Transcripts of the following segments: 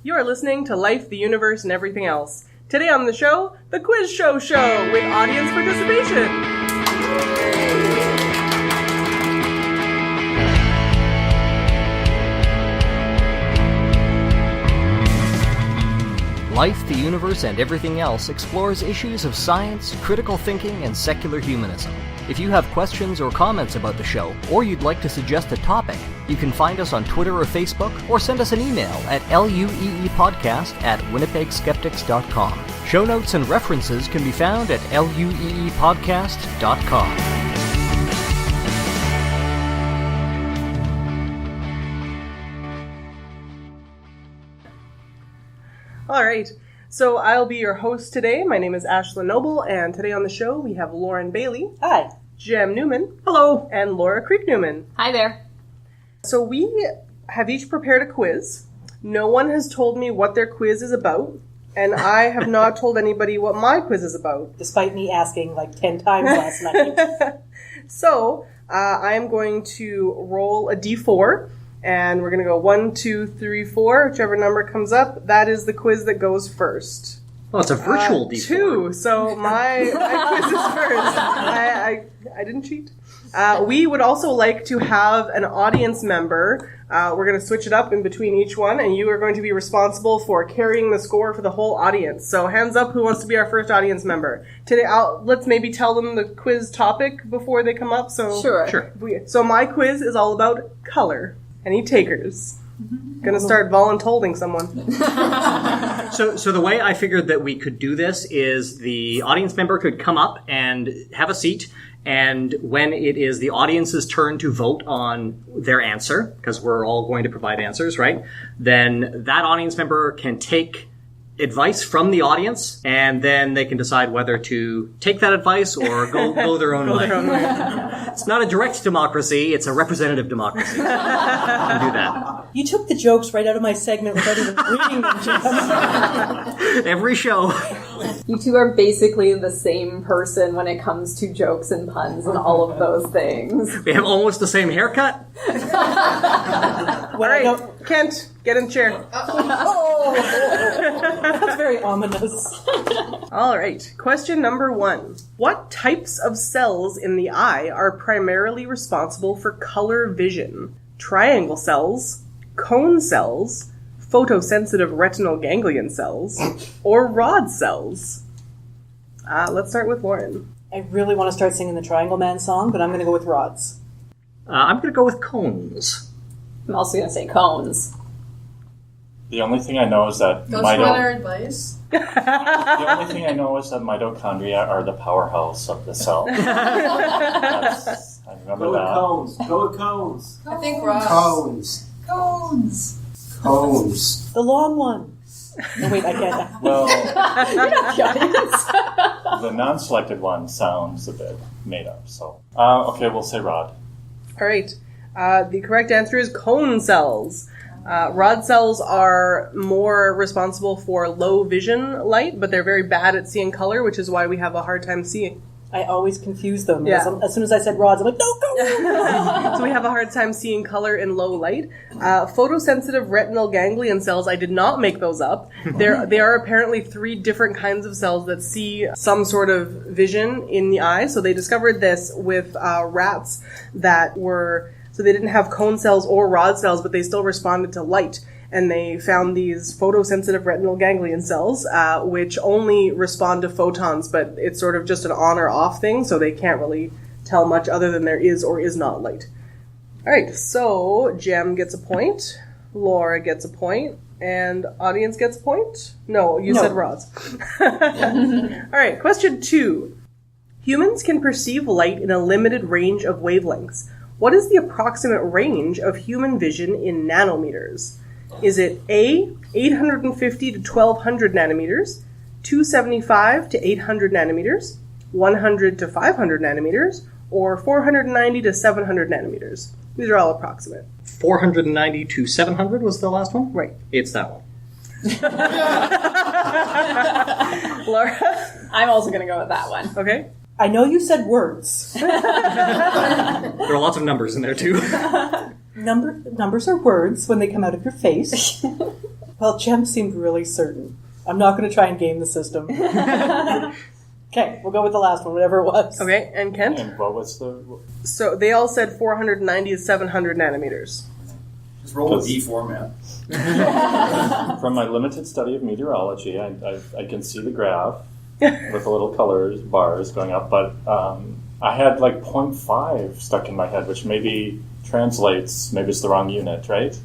You are listening to Life, the Universe, and Everything Else. Today on the show, the Quiz Show with audience participation. Life, the Universe, and Everything Else explores issues of science, critical thinking, and secular humanism. If you have questions or comments about the show, or you'd like to suggest a topic, you can find us on Twitter or Facebook, or send us an email at lueepodcast@winnipegskeptics.com. Show notes and references can be found at lueepodcast.com. All right, so I'll be your host today. My name is Ashlyn Noble, and today on the show we have Lauren Bailey. Hi. Jem Newman. Hello. And Laura Creek Newman. Hi there. So we have each prepared a quiz. No one has told me what their quiz is about, and I have not told anybody what my quiz is about. Despite me asking like 10 times last night. So I am going to roll a d4. And we're going to go 1, 2, 3, 4. Whichever number comes up, that is the quiz that goes first. Oh, it's a virtual D4. 2. So my quiz is first. I didn't cheat. We would also like to have an audience member. We're going to switch it up in between each one, and you are going to be responsible for carrying the score for the whole audience. So hands up who wants to be our first audience member. Today, let's maybe tell them the quiz topic before they come up. So Sure. So my quiz is all about color. Any takers? Gonna start voluntolding someone. So the way I figured that we could do this is the audience member could come up and have a seat, and when it is the audience's turn to vote on their answer, because we're all going to provide answers, right? Then that audience member can take advice from the audience, and then they can decide whether to take that advice or go their own way. It's not a direct democracy, it's a representative democracy. You can do that. You took the jokes right out of my segment without even reading them, Jim. Every show. You two are basically the same person when it comes to jokes and puns and all of those things. We have almost the same haircut. All right, Kent, get in the chair. That's very ominous. All right, question number 1. What types of cells in the eye are primarily responsible for color vision? Triangle cells, cone cells, photosensitive retinal ganglion cells, or rod cells? Let's start with Lauren. I really want to start singing the Triangle Man song, but I'm going to go with rods. I'm going to go with cones. I'm also going to say cones. The only thing I know is that Ghost Runner advice? The only thing I know is that mitochondria are the powerhouse of the cell. I remember that. Go with cones. I think rods. Cones. The long one. No, wait, I can't. Well, the non-selected one sounds a bit made up. So, okay, we'll say rod. All right. The correct answer is cone cells. Rod cells are more responsible for low vision light, but they're very bad at seeing color, which is why we have a hard time seeing. I always confuse them. Yeah. As soon as I said rods, I'm like, no, go! So we have a hard time seeing color in low light. Photosensitive retinal ganglion cells, I did not make those up. There are apparently 3 different kinds of cells that see some sort of vision in the eye. So they discovered this with rats that were... So they didn't have cone cells or rod cells, but they still responded to light. And they found these photosensitive retinal ganglion cells, which only respond to photons, but it's sort of just an on or off thing, so they can't really tell much other than there is or is not light. All right, so Jem gets a point, Laura gets a point, and audience gets a point? No, you said rods. All right, question 2. Humans can perceive light in a limited range of wavelengths. What is the approximate range of human vision in nanometers? Is it A, 850 to 1200 nanometers, 275 to 800 nanometers, 100 to 500 nanometers, or 490 to 700 nanometers? These are all approximate. 490 to 700 was the last one? Right. It's that one. Laura? I'm also going to go with that one. Okay. I know you said words. There are lots of numbers in there, too. Numbers are words when they come out of your face. Well, Jem seemed really certain. I'm not going to try and game the system. Okay, we'll go with the last one, whatever it was. Okay, and Kent? And what was the... So they all said 490 to 700 nanometers. Just roll a D4, man. From my limited study of meteorology, I can see the graph with the little colors, bars going up, but I had like 0.5 stuck in my head, which maybe translates, maybe it's the wrong unit, right?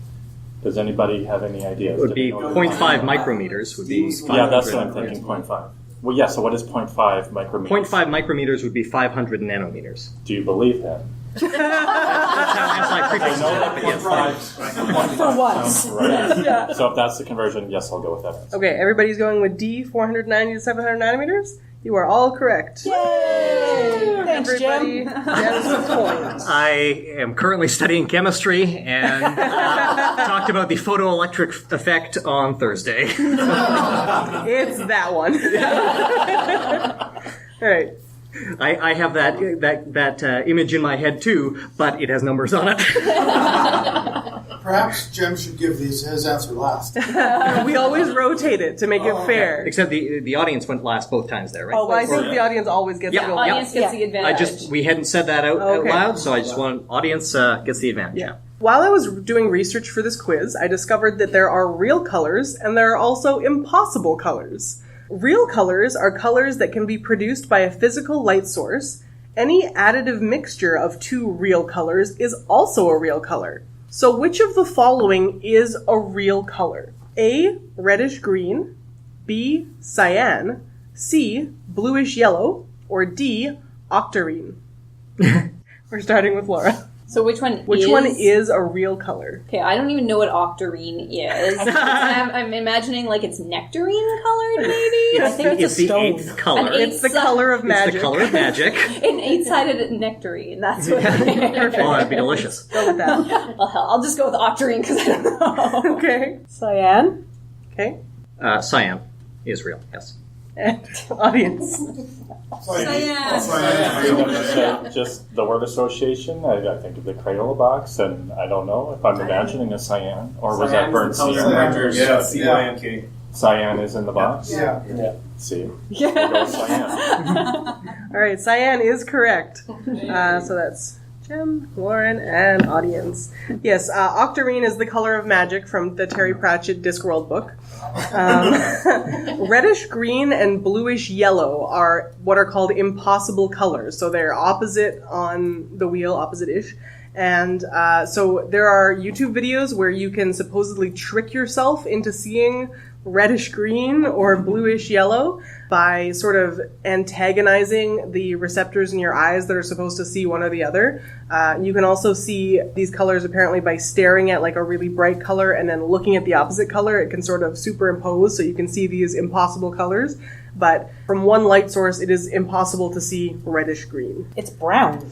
Does anybody have any ideas? It would be 0.5 micrometers would be 500. Yeah, that's what I'm thinking, 0.5. Well, yeah, so what is 0.5 micrometers? 0.5 micrometers would be 500 nanometers. Do you believe him? That's how I preface it. For once. Right. So if that's the conversion, yes, I'll go with that answer. Okay, everybody's going with D, 490 to 700 nanometers? You are all correct. Yay! Thanks, Everybody Jem. gets a point. I am currently studying chemistry and talked about the photoelectric effect on Thursday. It's that one. All right. I have that image in my head too, but it has numbers on it. Perhaps Jem should give his answer last. We always rotate it to make it fair. Except the audience went last both times there, right? Well, I think the audience always gets to go Audience last. gets the advantage. We hadn't said that out Okay. loud, so I just want audience gets the advantage. Yeah. While I was doing research for this quiz, I discovered that there are real colors and there are also impossible colors. Real colors are colors that can be produced by a physical light source. Any additive mixture of two real colors is also a real color. So which of the following is a real color? A, reddish green, B, cyan, C, bluish yellow, or D, octarine? We're starting with Laura. So which one is a real color? Okay, I don't even know what octarine is. I'm imagining like it's nectarine colored, maybe? I think it's a the stone. eighth color. It's the color of magic. It's the color of magic. An 8-sided nectarine, that's what Perfect. Oh, that'd be delicious. Go with that. Well, hell, I'll just go with octarine because I don't know. Okay. Cyan. Okay. Cyan is real, yes. And audience. Just the word association, I think of the Crayola box, and I don't know if I'm imagining a cyan, or was that burnt cyan? Yeah, C-Y-N-K. Cyan is in the box? Yeah. See? We'll go with cyan. All right, cyan is correct. So that's Jem, Lauren, and audience. Yes, octarine is the color of magic from the Terry Pratchett Discworld book. Reddish green and bluish yellow are what are called impossible colors. So they're opposite on the wheel, opposite-ish. And so there are YouTube videos where you can supposedly trick yourself into seeing reddish green or bluish yellow by sort of antagonizing the receptors in your eyes that are supposed to see one or the other. You can also see these colors apparently by staring at like a really bright color and then looking at the opposite color. It can sort of superimpose so you can see these impossible colors. But from one light source, it is impossible to see reddish green. It's brown.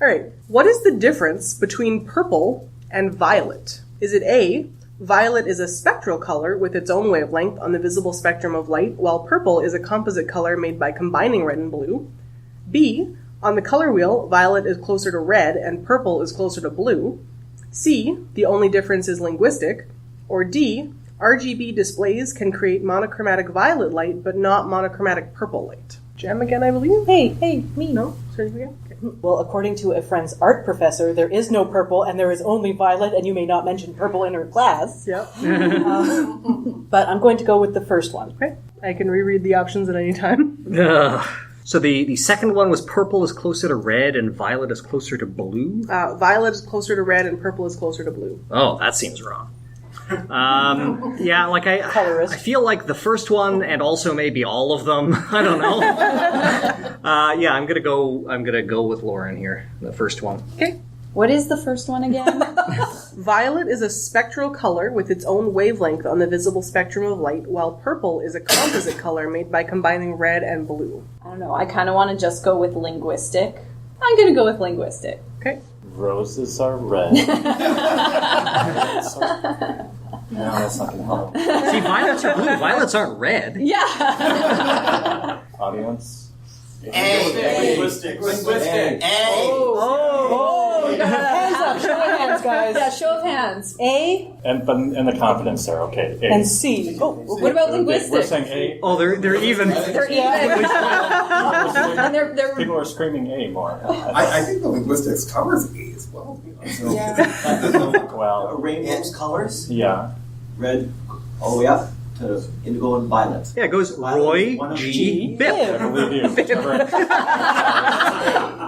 All right. What is the difference between purple and violet? Is it A, violet is a spectral color with its own wavelength on the visible spectrum of light, while purple is a composite color made by combining red and blue? B, on the color wheel, violet is closer to red and purple is closer to blue? C, the only difference is linguistic? Or D, RGB displays can create monochromatic violet light, but not monochromatic purple light? Jem again, I believe? Hey, me. No? Sorry, again? Okay. Well, according to a friend's art professor, there is no purple and there is only violet, and you may not mention purple in her class. Yep. But I'm going to go with the first one. Okay. I can reread the options at any time. So the second one was purple is closer to red and violet is closer to blue? Violet is closer to red and purple is closer to blue. Oh, that seems wrong. Yeah, like I feel like the first one and also maybe all of them. I don't know. Yeah, I'm gonna go with Lauren here. The first one. Okay. What is the first one again? Violet is a spectral color with its own wavelength on the visible spectrum of light, while purple is a composite color made by combining red and blue. I don't know. I kind of want to just go with linguistic. I'm going to go with linguistic. Okay. Roses are red. No, that's not going to help. See, violets are blue. Violets aren't red. Yeah. Audience? Linguistic. Oh, Hands up. Show of hands, guys. Yeah, show of hands. A And the confidence there, okay. A. and C. Oh, What about linguistics? We're saying A. Oh, they're even. They're even. And they're People are screaming A more. I think the linguistics covers A as well. So, Well, Rainbow's colors, yeah. red all the way up to indigo and violet. Yeah, it goes Roy One of G. I Biff. believe you.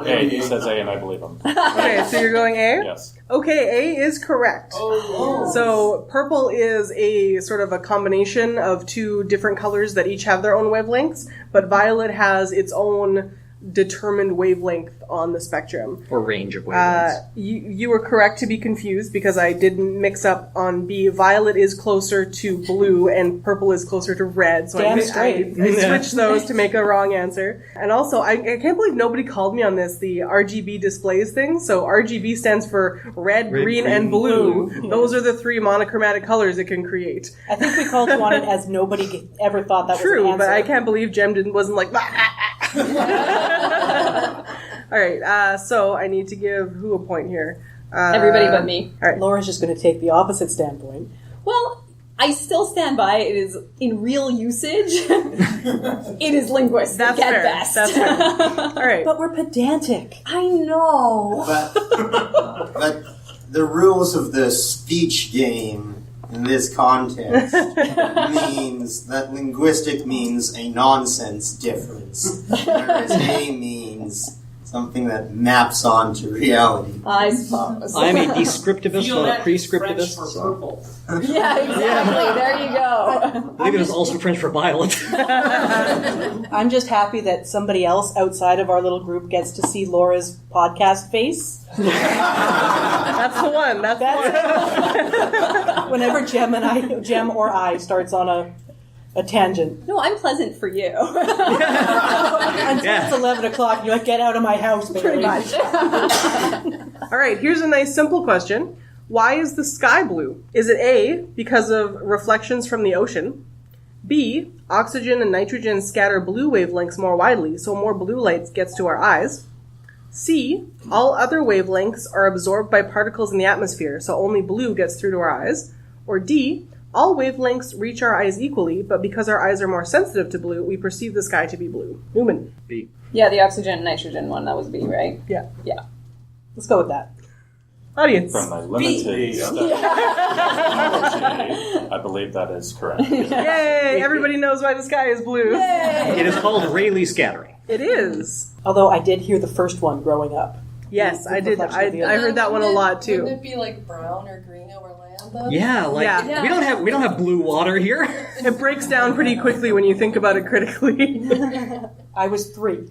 A, he says A and I believe him. Okay, so you're going A? Yes. Okay, A is correct. So purple is a sort of a combination of two different colors that each have their own wavelengths, but violet has its own determined wavelength on the spectrum. Or range of wavelengths. You were correct to be confused because I didn't mix up on B. Violet is closer to blue and purple is closer to red. So Damn I straight. switched those to make a wrong answer. And also, I can't believe nobody called me on this, the RGB displays thing. So RGB stands for red, green, and blue. Those are the three monochromatic colors it can create. I think we called you on it as nobody ever thought that was True, an answer. but I can't believe Jem wasn't like... All right, so I need to give who a point here? everybody but me. All right. Laura's just going to take the opposite standpoint. Well, I still stand by it is in real usage. It is linguists that That's get fair. best. That's fair. All right. But we're pedantic. I know. But the rules of the speech game in this context means that linguistic means a nonsense difference, whereas A means something that maps onto reality. I suppose. I'm a descriptivist, Feel not a that prescriptivist. French for So. purple. Yeah, exactly. There you go. I believe it is also French for violet. I'm just happy that somebody else outside of our little group gets to see Laura's podcast face. That's the one. That's the one. Whenever Jem or I starts on a tangent. No, I'm pleasant for you. Until it's 11 o'clock, you're like, get out of my house, baby. Pretty much. All right, here's a nice simple question. Why is the sky blue? Is it A, because of reflections from the ocean? B, oxygen and nitrogen scatter blue wavelengths more widely, so more blue light gets to our eyes? C, all other wavelengths are absorbed by particles in the atmosphere, so only blue gets through to our eyes? Or D, all wavelengths reach our eyes equally, but because our eyes are more sensitive to blue, we perceive the sky to be blue? Newman. B. Yeah, the oxygen and nitrogen one, that was B, right? Yeah. Yeah. Let's go with that. Audience. From my limited study, I believe that is correct. Yay! Everybody knows why the sky is blue. It is called Rayleigh scattering. It is. Although I did hear the first one growing up. Yes, I did. Reflection of the I heard that one a lot too. Wouldn't it be like brown or green over land then? Yeah, like Yeah. we don't have blue water here. It breaks down pretty quickly when you think about it critically. I was 3.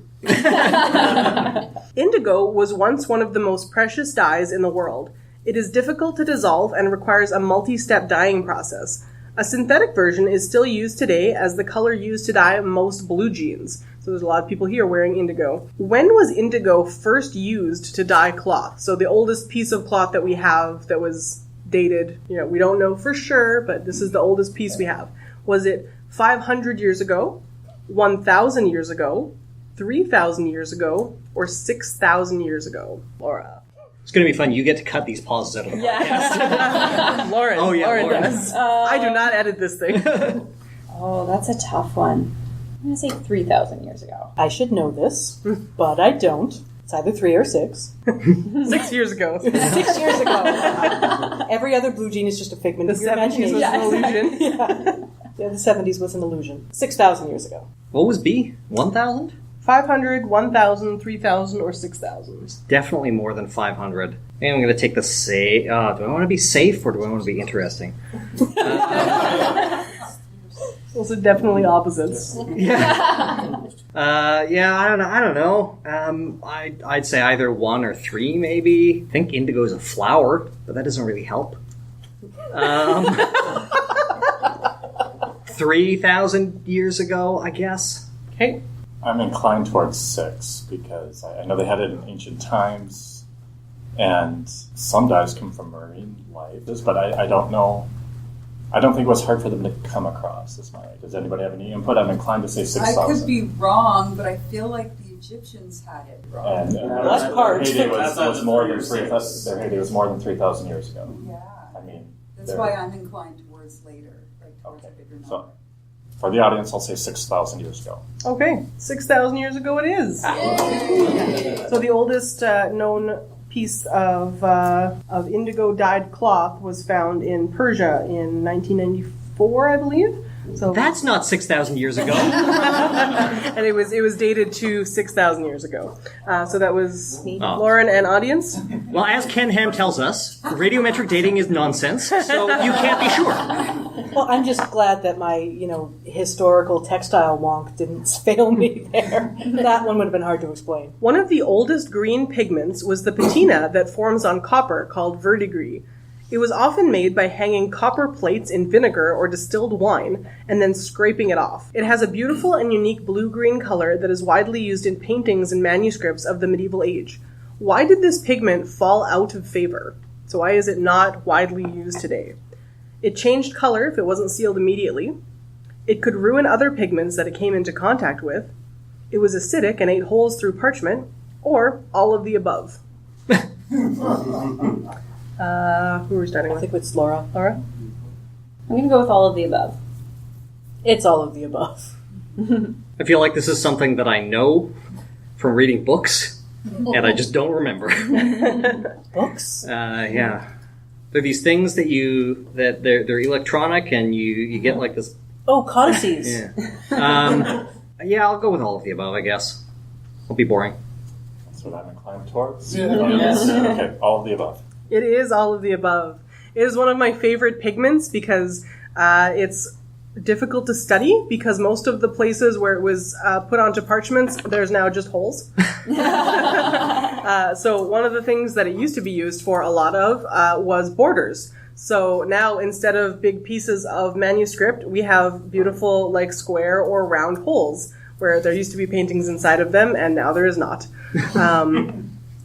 Indigo was once one of the most precious dyes in the world. It is difficult to dissolve and requires a multi-step dyeing process. A synthetic version is still used today as the color used to dye most blue jeans. So there's a lot of people here wearing indigo. When was indigo first used to dye cloth? So the oldest piece of cloth that we have that was dated, we don't know for sure, but this is the oldest piece we have. Was it 500 years ago, 1,000 years ago, 3,000 years ago, or 6,000 years ago? Laura. It's going to be fun. You get to cut these pauses out of the podcast. Lauren. Oh, yeah, Lauren Lauren. does. I do not edit this thing. Oh, that's a tough one. I'm going to say 3,000 years ago. I should know this, but I don't. It's either 3 or 6. 6 years ago. 6 years ago. Every other blue jean is just a figment The of your 70s was imagination. an illusion. Yeah, the 70s was an illusion. 6,000 years ago. What was B? 1,000? 500, 1,000, 3,000, or 6,000. Definitely more than 500. And I'm going to take the safe. Do I want to be safe or do I want to be interesting? Those are definitely opposites. Yeah. I don't know. I'd say either 1 or 3, maybe. I think indigo is a flower, but that doesn't really help. 3,000 years ago, I guess. Okay. I'm inclined towards 6 because I know they had it in ancient times, and some dyes come from marine life, but I don't know. I don't think it was hard for them to come across. Does anybody have any input? I'm inclined to say 6,000. I could be wrong, but I feel like the Egyptians had it. And That's part. their heyday was more than 3,000 years ago. Yeah. I mean, That's why I'm inclined towards later, like towards a bigger number. So, for the audience, I'll say 6,000 years ago. Okay, 6,000 years ago it is. So the oldest known piece of indigo dyed cloth was found in Persia in 1994, I believe. So That's not 6,000 years ago. and it was dated to 6,000 years ago. So that was Lauren and audience. Well, as Ken Ham tells us, radiometric dating is nonsense, so you can't be sure. Well, I'm just glad that my, historical textile wonk didn't fail me there. That one would have been hard to explain. One of the oldest green pigments was the patina that forms on copper called verdigris. It was often made by hanging copper plates in vinegar or distilled wine and then scraping it off. It has a beautiful and unique blue-green color that is widely used in paintings and manuscripts of the medieval age. Why did this pigment fall out of favor? So why is it not widely used today? It changed color if it wasn't sealed immediately. It could ruin other pigments that it came into contact with. It was acidic and ate holes through parchment, or all of the above. Who are we starting with? I think it's Laura. Laura? I'm going to go with all of the above. It's all of the above. I feel like this is something that I know from reading books, and I just don't remember. Books? Yeah. They're these things that they're electronic, and you get like this... Oh, codices. Yeah. Yeah, I'll go with all of the above, I guess. Won't be boring. That's what I'm inclined towards. Yes. Okay, all of the above. It is all of the above. It is one of my favorite pigments because it's difficult to study because most of the places where it was put onto parchments, there's now just holes. So one of the things that it used to be used for a lot of was borders. So now instead of big pieces of manuscript, we have beautiful like square or round holes where there used to be paintings inside of them and now there is not.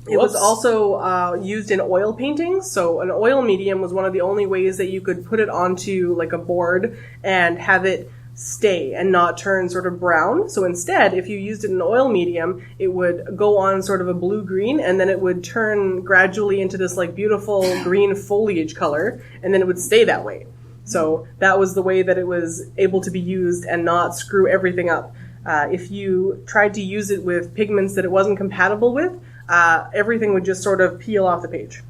It was also used in oil paintings. So an oil medium was one of the only ways that you could put it onto like a board and have it stay and not turn sort of brown. So instead, if you used it in oil medium, it would go on sort of a blue-green and then it would turn gradually into this like beautiful green foliage color and then it would stay that way. So that was the way that it was able to be used and not screw everything up. If you tried to use it with pigments that it wasn't compatible with, everything would just sort of peel off the page.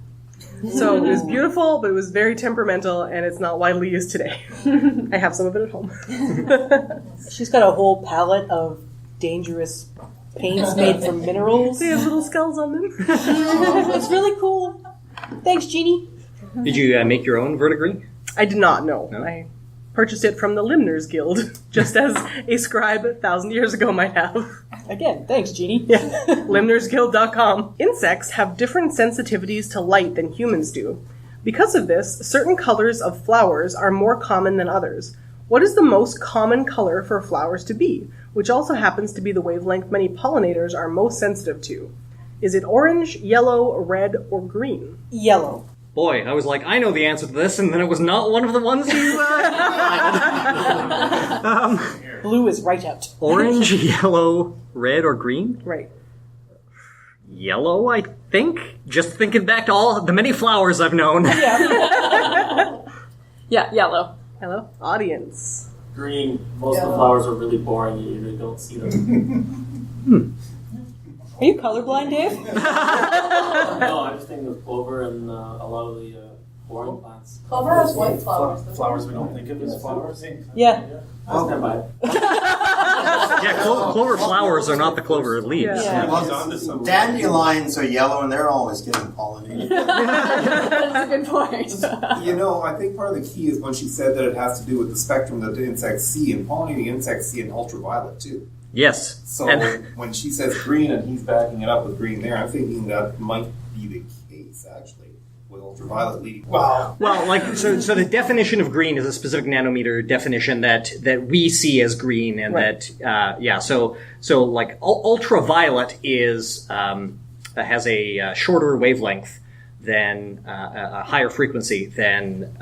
So it was beautiful, but it was very temperamental, and it's not widely used today. I have some of it at home. She's got a whole palette of dangerous paints made from minerals. They have little skulls on them. It's really cool. Thanks, Jeannie. Did you make your own verdigris? I did not, no. No? I purchased it from the Limners Guild, just as a scribe 1,000 years ago might have. Again, thanks, Jeannie. Yeah. Limnersguild.com. Insects have different sensitivities to light than humans do. Because of this, certain colors of flowers are more common than others. What is the most common color for flowers to be, which also happens to be the wavelength many pollinators are most sensitive to? Is it orange, yellow, red, or green? Yellow. Boy, I was like, I know the answer to this, and then it was not one of the ones you... Blue is right out. Orange, yellow, red, or green? Right. Yellow, I think. Just thinking back to all the many flowers I've known. Yeah, yellow. Hello? Audience. Green. Most of the flowers are really boring. You usually don't see them. Are you colorblind, Dave? No, I just think of clover and a lot of the boring plants. Clover has white flowers. Flowers we don't think of as flowers. Yeah. I stand by it. Yeah, clover flowers are not the clover leaves. Yeah. Well, dandelions are yellow and they're always getting pollinated. That's a good point. I think part of the key is when she said that it has to do with the spectrum that the insects see, and pollinating insects see in ultraviolet too. Yes. So when she says green and he's backing it up with green there, I'm thinking that might be the case, actually, with ultraviolet leading. Wow. Well, so the definition of green is a specific nanometer definition that we see as green, and right. So ultraviolet is has a shorter wavelength than a higher frequency than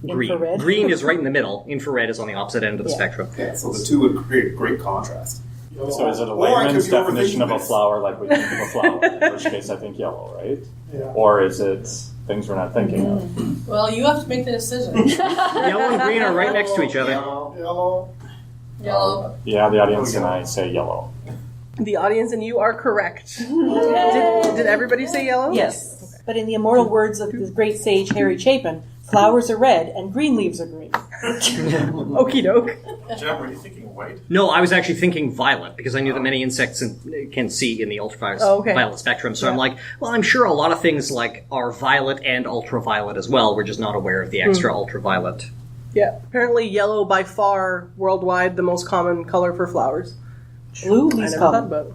green. Infrared. Green is right in the middle. Infrared is on the opposite end of the spectrum. Yeah, so the two would create great contrast. So is it a Or I could layman's be definition of overthinking a this. flower like we think of a flower? In which case I think yellow, right? Yeah. Or is it things we're not thinking of? Well, you have to make the decision. Yellow and green are right next to each other. Yellow. Yellow. Yeah, the audience and I say yellow. The audience and you are correct. Did everybody say yellow? Yes. But in the immortal words of the great sage Harry Chapin, flowers are red and green leaves are green. Okie doke. Jem, were you thinking white? No, I was actually thinking violet because I knew that many insects can see in the ultraviolet violet spectrum. So I'm like, well, I'm sure a lot of things like are violet and ultraviolet as well. We're just not aware of the extra ultraviolet. Yeah. Apparently yellow by far worldwide the most common color for flowers. Blue I leaves never thought common. about it.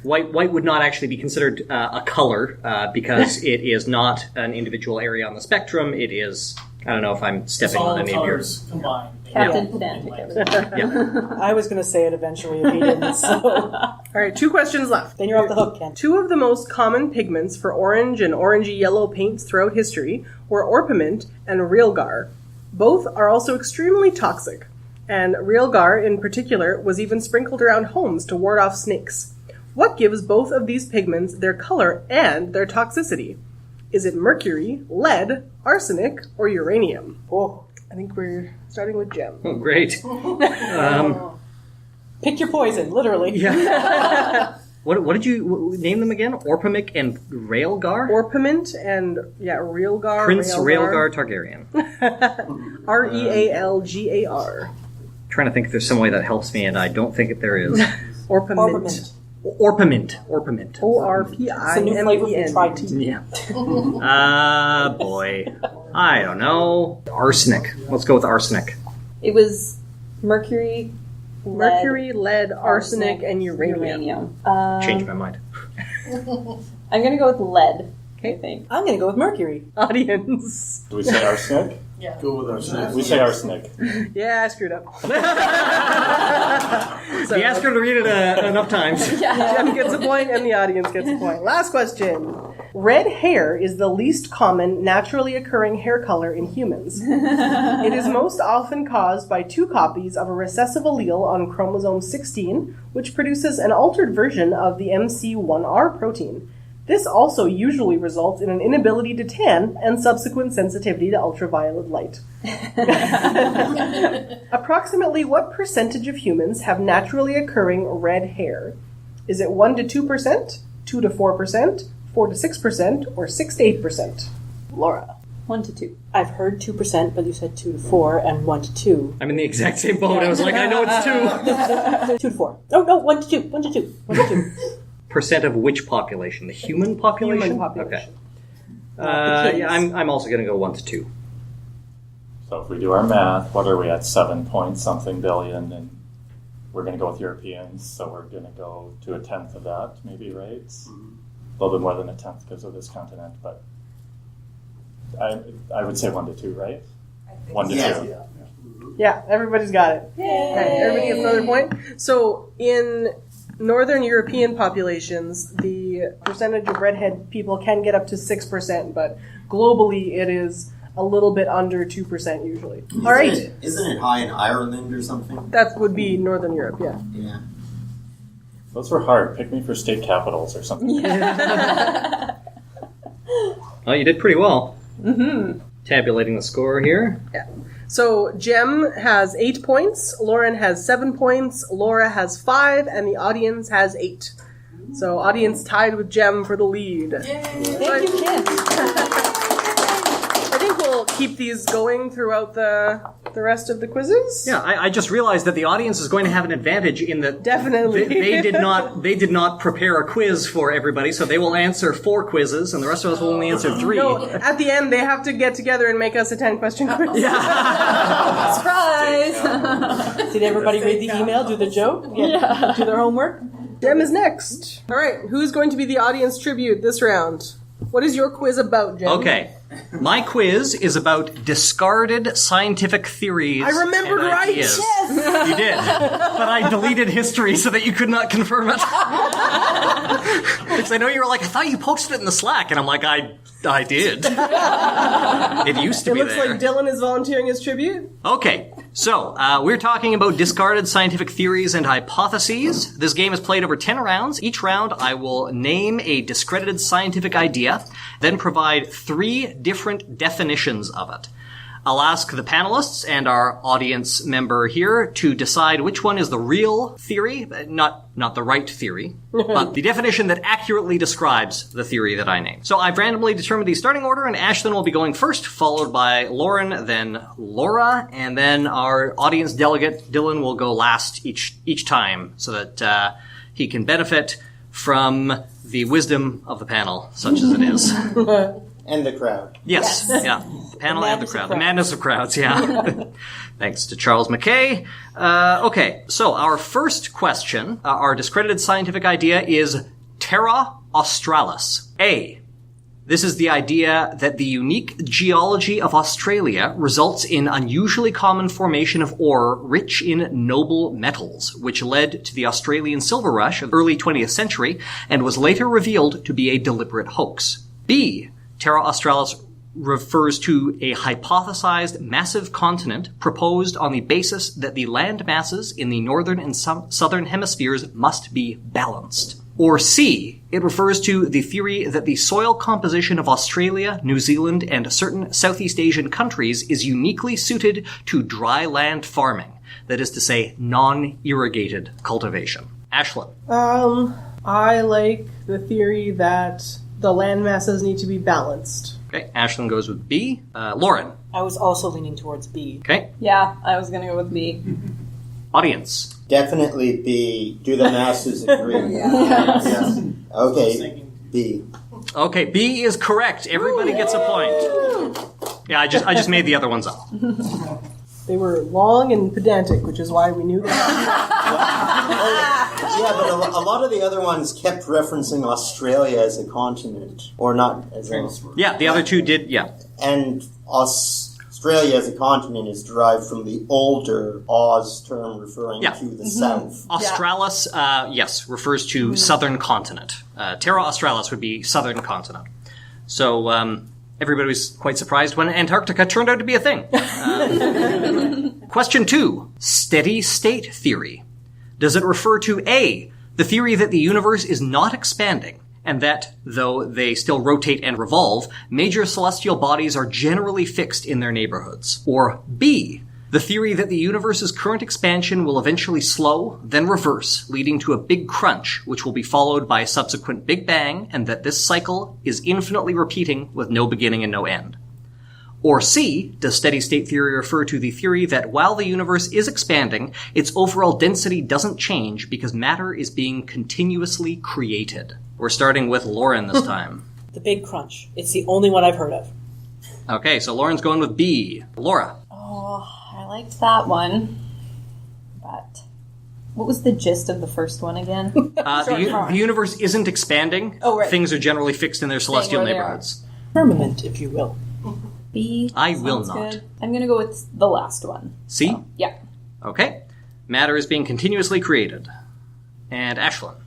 White would not actually be considered a color because it is not an individual area on the spectrum. It is, I don't know if I'm stepping All on any of colors combined. Captain Pedantic. Yeah. I was going to say it eventually if he didn't, so... All right, 2 questions left. Then you're off the hook, Ken. 2 of the most common pigments for orange and orangey yellow paints throughout history were orpiment and realgar. Both are also extremely toxic, and realgar in particular was even sprinkled around homes to ward off snakes. What gives both of these pigments their color and their toxicity? Is it mercury, lead, arsenic, or uranium? Oh, I think we're starting with Jem. Oh, great. pick your poison, literally. Yeah. What did you name them again? Orpimic and Railgar? Orpiment and, realgar. Prince Railgar Targaryen. Realgar. Trying to think if there's some way that helps me, and I don't think that there is. Orpiment. Orpiment. It's a new flavor from Orpiment. Yeah. Boy. I don't know. Arsenic. Let's go with arsenic. It was mercury, lead, arsenic, and uranium. Changed my mind. I'm going to go with lead, I think. I'm going to go with mercury. Audience. Do we say arsenic? Yeah. Go with arsenic. We say arsenic. Yeah, I screwed up. You asked her to read it enough times. Jem gets a point and the audience gets a point. Last question. Red hair is the least common naturally occurring hair color in humans. It is most often caused by 2 copies of a recessive allele on chromosome 16, which produces an altered version of the MC1R protein. This also usually results in an inability to tan and subsequent sensitivity to ultraviolet light. Approximately what percentage of humans have naturally occurring red hair? Is it 1 to 2%, 2 to 4%, 4 to 6%, or 6 to 8%? Laura. 1 to 2. I've heard 2%, but you said 2 to 4 and 1 to 2. I'm in the exact same boat. I was like, I know it's 2. 2 to 4. Oh, no, 1 to 2. 1 to 2. 1 to 2. Percent of which population? The human population? Human population. Okay. Yeah, I'm also going to go 1 to 2. So if we do our math, what are we at? 7 point something billion, and we're going to go with Europeans, so we're going to go to a tenth of that, maybe, right? A little bit more than a tenth because of this continent, but I would say 1 to 2, right? 1 to 2. Yeah, everybody's got it. Yay! Okay, everybody gets another point. So in Northern European populations, the percentage of redhead people can get up to 6%, but globally it is a little bit under 2% usually. All right. Isn't it high in Ireland or something? That would be Northern Europe, yeah. Yeah. Those were hard. Pick me for state capitals or something. Well, you did pretty well. Mm-hmm. Tabulating the score here. Yeah. So Jem has 8 points, Lauren has 7 points, Laura has 5, and the audience has 8. So audience tied with Jem for the lead. Thank you, Ken. I think we'll keep these going throughout the rest of the quizzes. Yeah, I just realized that the audience is going to have an advantage in that Definitely. they did not prepare a quiz for everybody, so they will answer 4 quizzes, and the rest of us will only answer 3. No, at the end they have to get together and make us a 10-question quiz. Surprise! Did everybody read the email, do the joke, do their homework? Jem is next. All right, who's going to be the audience tribute this round? What is your quiz about, Jem? Okay, My quiz is about discarded scientific theories. I remembered and right. ideas. Yes. You did. But I deleted history so that you could not confirm it. Because I know you were like, I thought you posted it in the Slack. And I'm like, I did. It used to be It looks like Dylan is volunteering his tribute. Okay, so we're talking about discarded scientific theories and hypotheses. This game is played over 10 rounds. Each round, I will name a discredited scientific idea, then provide 3 different definitions of it. I'll ask the panelists and our audience member here to decide which one is the real theory, not the right theory, but the definition that accurately describes the theory that I name. So I've randomly determined the starting order, and Ashlyn will be going first, followed by Lauren, then Laura, and then our audience delegate, Dylan, will go last each time so that he can benefit from the wisdom of the panel, such as it is. And the crowd. Yes. Yeah. The panel and the crowd. The madness of crowds, yeah. Thanks to Charles McKay. Okay, so our first question, our discredited scientific idea is Terra Australis. A. This is the idea that the unique geology of Australia results in unusually common formation of ore rich in noble metals, which led to the Australian silver rush of the early 20th century and was later revealed to be a deliberate hoax. B. Terra Australis refers to a hypothesized massive continent proposed on the basis that the land masses in the northern and southern hemispheres must be balanced. Or C, it refers to the theory that the soil composition of Australia, New Zealand, and certain Southeast Asian countries is uniquely suited to dry land farming, that is to say, non-irrigated cultivation. Ashlyn. I like the theory that the land masses need to be balanced. Okay, Ashlyn goes with B. Lauren. I was also leaning towards B. Okay. Yeah, I was going to go with B. Audience. Definitely B. Do the masses agree? Yes. Okay, B. Okay, B is correct. Everybody gets a point. Yeah, I just made the other ones up. They were long and pedantic, which is why we knew that. Yeah, but a lot of the other ones kept referencing Australia as a continent, or not as a... Yeah, the other two did, yeah. And Australia as a continent is derived from the older Oz term referring to the south. Australis, yes, refers to southern continent. Terra Australis would be southern continent. So, everybody was quite surprised when Antarctica turned out to be a thing. Question 2. Steady state theory. Does it refer to A, the theory that the universe is not expanding, and that, though they still rotate and revolve, major celestial bodies are generally fixed in their neighborhoods? Or B, the theory that the universe's current expansion will eventually slow, then reverse, leading to a big crunch, which will be followed by a subsequent Big Bang, and that this cycle is infinitely repeating with no beginning and no end? Or C, does steady state theory refer to the theory that while the universe is expanding, its overall density doesn't change because matter is being continuously created? We're starting with Lauren this time. The Big Crunch. It's the only one I've heard of. Okay, so Lauren's going with B. Laura. Oh, I liked that one. But what was the gist of the first one again? The universe isn't expanding. Oh, right. Things are generally fixed in their celestial neighborhoods. Firmament, if you will. B. I will not. Good. I'm going to go with the last one. C? So, yeah. Okay. Matter is being continuously created. And Ashlyn.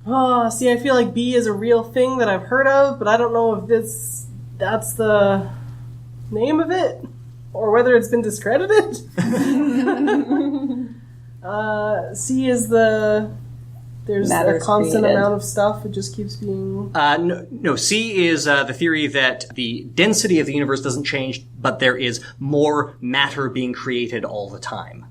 Oh, see, I feel like B is a real thing that I've heard of, but I don't know if that's the name of it, or whether it's been discredited. C is there's Matter's a constant created. amount of stuff, it just keeps being... No, C is the theory that the density of the universe doesn't change, but there is more matter being created all the time.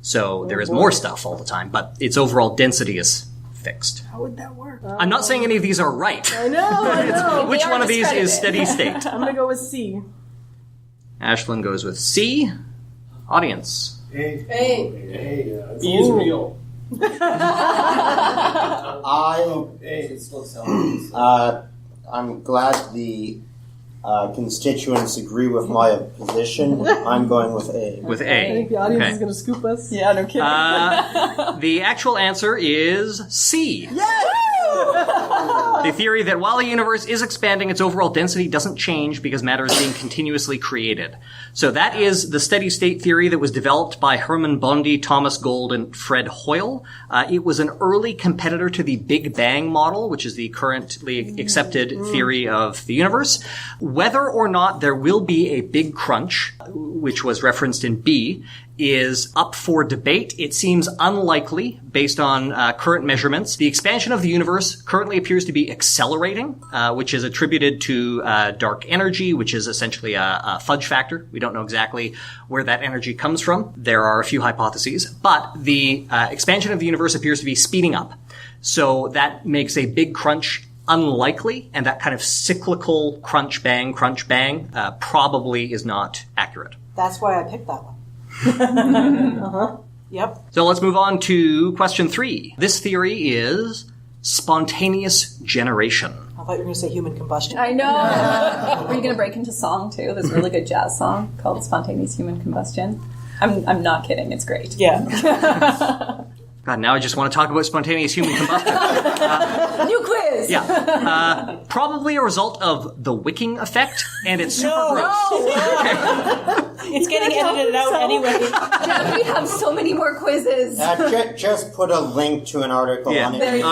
So there is more stuff all the time, but its overall density is fixed. How would that work? I'm not saying any of these are right. I know. Which one of these is steady state? I'm gonna go with C. Ashlyn goes with C. Audience. Hey. B is real. I'm glad the constituents agree with my position. I'm going with A. With I A. think the audience Okay. is gonna scoop us. Yeah, no kidding. The actual answer is C. Yes! The theory that while the universe is expanding, its overall density doesn't change because matter is being continuously created. So that is the steady state theory that was developed by Herman Bondi, Thomas Gold, and Fred Hoyle. It was an early competitor to the Big Bang model, which is the currently accepted theory of the universe. Whether or not there will be a big crunch, which was referenced in B, is up for debate. It seems unlikely based on current measurements. The expansion of the universe currently appears to be accelerating, which is attributed to dark energy, which is essentially a fudge factor. We don't know exactly where that energy comes from. There are a few hypotheses, but the expansion of the universe appears to be speeding up. So that makes a big crunch unlikely, and that kind of cyclical crunch bang probably is not accurate. That's why I picked that one. Yep. So let's move on to question 3. This theory is spontaneous generation. I thought you were going to say human combustion. I know. Were you going to break into song too? There's a really good jazz song called Spontaneous Human Combustion. I'm not kidding. It's great. Yeah. God, now I just want to talk about spontaneous human combustion. New quiz! Yeah. Probably a result of the wicking effect, and it's super gross. It's getting edited out anyway. Jeff, we have so many more quizzes. Just put a link to an article on it. There you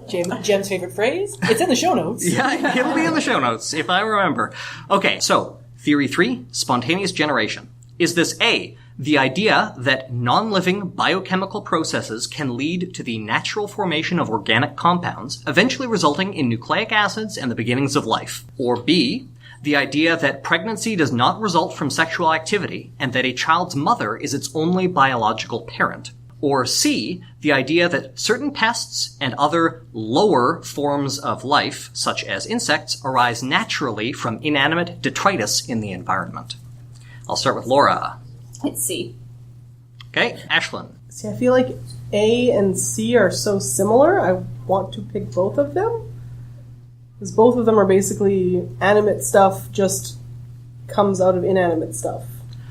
Okay. Jem's favorite phrase? It's in the show notes. Yeah, it'll be in the show notes, if I remember. Okay, so, theory 3, spontaneous generation. Is this A, the idea that non-living biochemical processes can lead to the natural formation of organic compounds, eventually resulting in nucleic acids and the beginnings of life? Or B, the idea that pregnancy does not result from sexual activity and that a child's mother is its only biological parent? Or C, the idea that certain pests and other lower forms of life, such as insects, arise naturally from inanimate detritus in the environment? I'll start with Laura. It's C. Okay, Ashlyn. See, I feel like A and C are so similar, I want to pick both of them. Because both of them are basically animate stuff just comes out of inanimate stuff.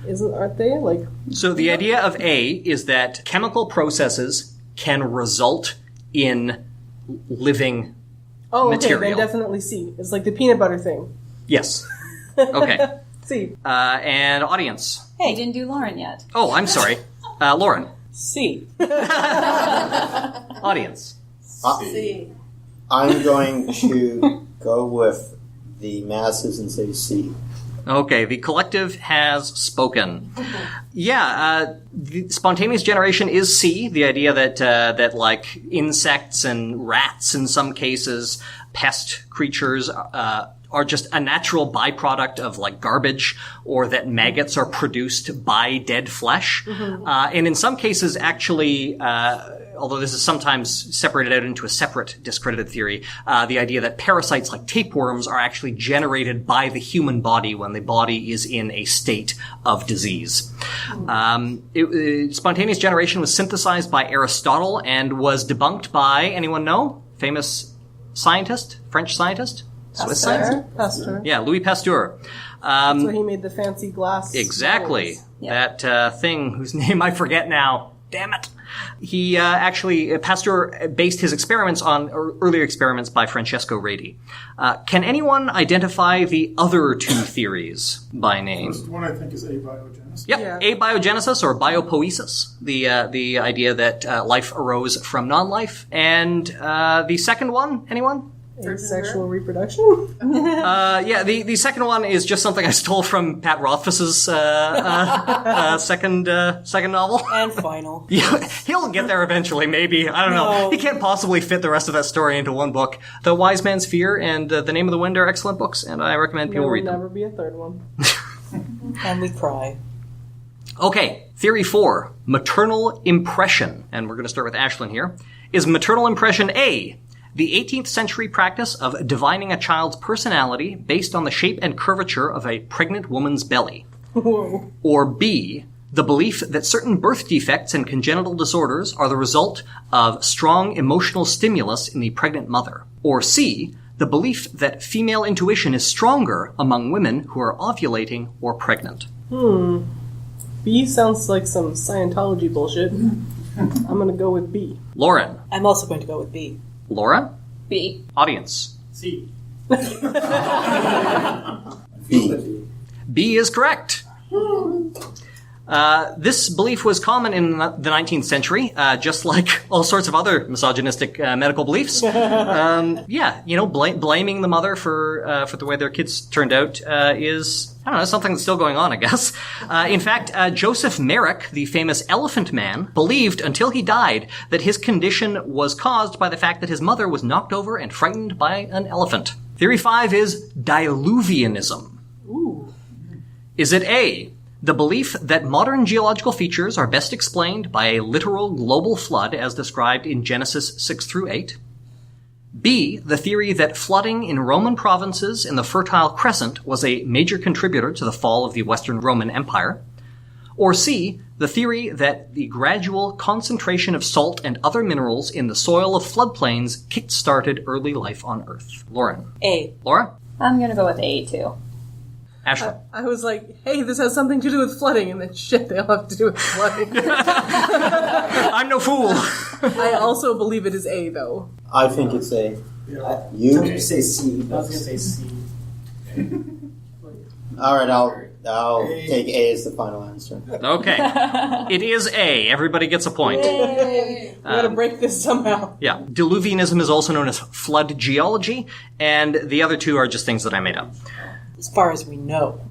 Aren't they? So the idea of A is that chemical processes can result in living material. Okay, then definitely C. It's like the peanut butter thing. Yes. Okay. C. And audience. Hey, you didn't do Lauren yet. Oh, I'm sorry. Lauren. C. Audience. C. I'm going to go with the masses and say C. Okay, the collective has spoken. Yeah, the spontaneous generation is C. The idea that like insects and rats in some cases, pest creatures, are just a natural byproduct of like garbage, or that maggots are produced by dead flesh. Mm-hmm. And in some cases, actually, although this is sometimes separated out into a separate discredited theory, the idea that parasites like tapeworms are actually generated by the human body when the body is in a state of disease. Spontaneous generation was synthesized by Aristotle and was debunked by, anyone know? Famous scientist? French scientist? Swiss scientist? Pasteur. Yeah, Louis Pasteur. That's why he made the fancy glass. Exactly. bottles. Yep. That thing whose name I forget now. Damn it. He Pasteur based his experiments on earlier experiments by Francesco Redi. Can anyone identify the other two theories by name? The one I think is abiogenesis. Yep, Yeah. abiogenesis or biopoiesis, the idea that life arose from non-life. And the second one, anyone? Asexual reproduction? Yeah, the second one is just something I stole from Pat Rothfuss's second novel. And final. Yeah, he'll get there eventually, maybe. I don't know. He can't possibly fit the rest of that story into one book. The Wise Man's Fear and The Name of the Wind are excellent books, and I recommend people read them. There will never be a third one. And we cry. Okay, theory 4, maternal impression. And we're going to start with Ashlyn here. Is maternal impression A, the 18th century practice of divining a child's personality based on the shape and curvature of a pregnant woman's belly? Whoa. Or B, the belief that certain birth defects and congenital disorders are the result of strong emotional stimulus in the pregnant mother? Or C, the belief that female intuition is stronger among women who are ovulating or pregnant? B sounds like some Scientology bullshit. I'm going to go with B. Lauren. I'm also going to go with B. Laura. B. Audience. C. B. B is correct. This belief was common in the 19th century, just like all sorts of other misogynistic medical beliefs. Blaming the mother for the way their kids turned out is, I don't know, something that's still going on, I guess. In fact, Joseph Merrick, the famous elephant man, believed until he died that his condition was caused by the fact that his mother was knocked over and frightened by an elephant. Theory 5 is diluvianism. Ooh. Is it A, the belief that modern geological features are best explained by a literal global flood as described in Genesis 6 through 8? B, the theory that flooding in Roman provinces in the Fertile Crescent was a major contributor to the fall of the Western Roman Empire? Or C, the theory that the gradual concentration of salt and other minerals in the soil of floodplains kick-started early life on Earth? Lauren. A. Laura? I'm going to go with A, too. Ashlyn. I was like, hey, this has something to do with flooding, and then shit, they all have to do with flooding. I'm no fool. I also believe it is A, though. I think it's A. Yeah. You say C. I was going to say C. All right, I'll take A as the final answer. Okay. It is A. Everybody gets a point. Yay! We gotta break this somehow. Yeah. Diluvianism is also known as flood geology, and the other two are just things that I made up. As far as we know.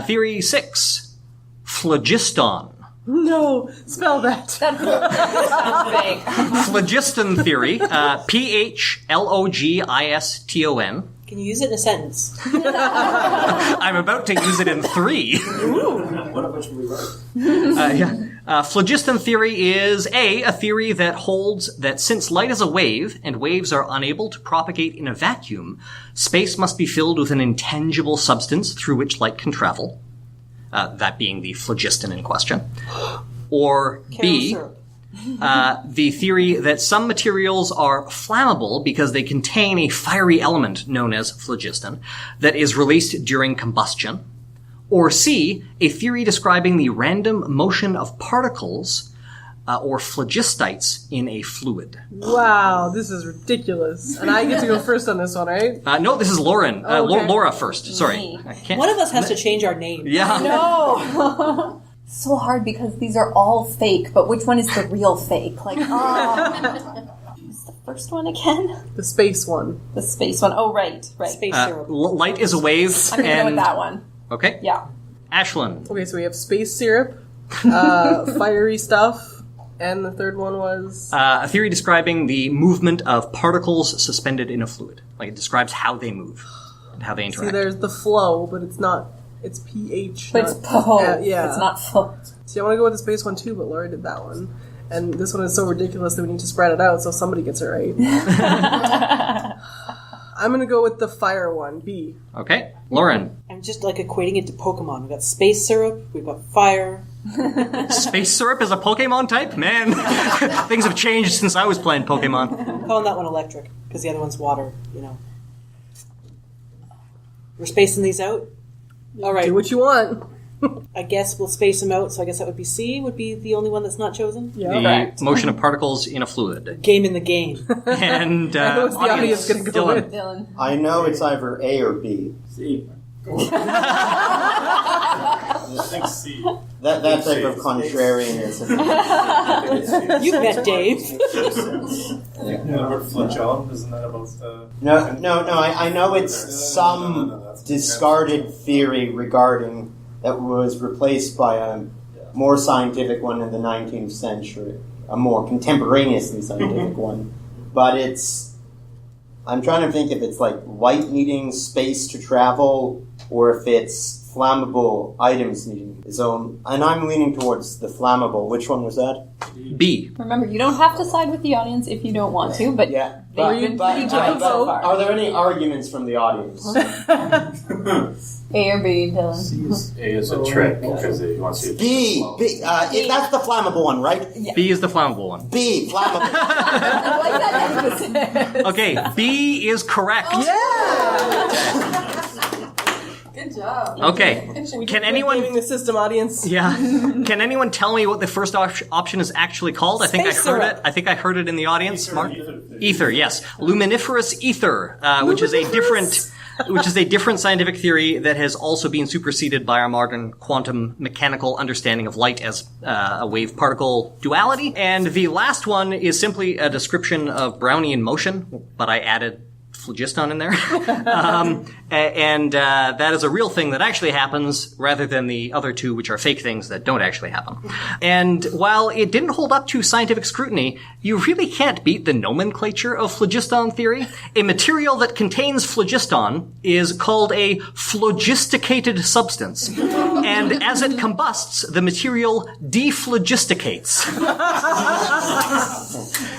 Theory 6. Phlogiston. No, spell that. That sounds vague. Phlogiston theory. Phlogiston. Can you use it in a sentence? I'm about to use it in 3. One of which we wrote. Phlogiston theory is a theory that holds that since light is a wave and waves are unable to propagate in a vacuum, space must be filled with an intangible substance through which light can travel. That being the phlogiston in question. Or B, the theory that some materials are flammable because they contain a fiery element known as phlogiston that is released during combustion. Or C, a theory describing the random motion of particles or phlogistites in a fluid. Wow, this is ridiculous. And I get to go first on this one, right? No, this is Lauren. Oh, okay. Laura first. Sorry. I can't. One of us has to change our name. Yeah. No. So hard because these are all fake, but which one is the real fake? Like, what's the first one again? The space one. The space one. Oh, right. Space syrup. Light is a wave. I'm going to go with that one. Okay. Yeah. Ashlyn. Okay, so we have space syrup, fiery stuff, and the third one was... a theory describing the movement of particles suspended in a fluid. Like, it describes how they move and how they interact. See, there's the flow, but it's not... It's pH. But it's po. Yeah. It's not full. See, I want to go with the space one too, but Laura did that one. And this one is so ridiculous that we need to spread it out so somebody gets it right. I'm going to go with the fire one, B. Okay. Lauren. I'm just like equating it to Pokemon. We've got space syrup, we've got fire. Space syrup is a Pokemon type? Man, things have changed since I was playing Pokemon. I'm calling that one electric, because the other one's water, you know. We're spacing these out? All right. Do what you want. I guess we'll space them out, so I guess that would be C, would be the only one that's not chosen? Yeah. The Correct. motion of particles in a fluid. Game in the game. And I know it's the audience going to go Dylan. with. Dylan. I know it's either A or B. C. I think C. That type of contrarianism. You met Dave. Yeah, the word flagellum, isn't that about the... No, I know it's some that's discarded theory regarding that was replaced by a more scientific one in the 19th century, a more contemporaneously scientific one. But I'm trying to think if it's like light needing space to travel or if it's flammable items needing its own. And I'm leaning towards the flammable. Which one was that? B. Remember, you don't have to side with the audience if you don't want to, but Yeah. they've been pretty good so far. Are there any arguments from the audience? A or B, Dylan? A is a trick because he wants you to B. That's the flammable one, right? Yeah. B is the flammable one. B. Flammable. I like that emphasis. Okay, B is correct. Yeah! Good Good job. Okay. We Can did anyone... gaming the system, audience? Yeah. Can anyone tell me what the first option is actually called? I think I Space heard syrup. it. I think I heard it in the audience. Ether, Mark? ether. Ether, yes. Luminiferous ether, which is a different scientific theory that has also been superseded by our modern quantum mechanical understanding of light as a wave-particle duality. And the last one is simply a description of Brownian motion, but I added phlogiston in there. And that is a real thing that actually happens rather than the other two, which are fake things that don't actually happen. And while it didn't hold up to scientific scrutiny, you really can't beat the nomenclature of phlogiston theory. A material that contains phlogiston is called a phlogisticated substance. And as it combusts, the material dephlogisticates.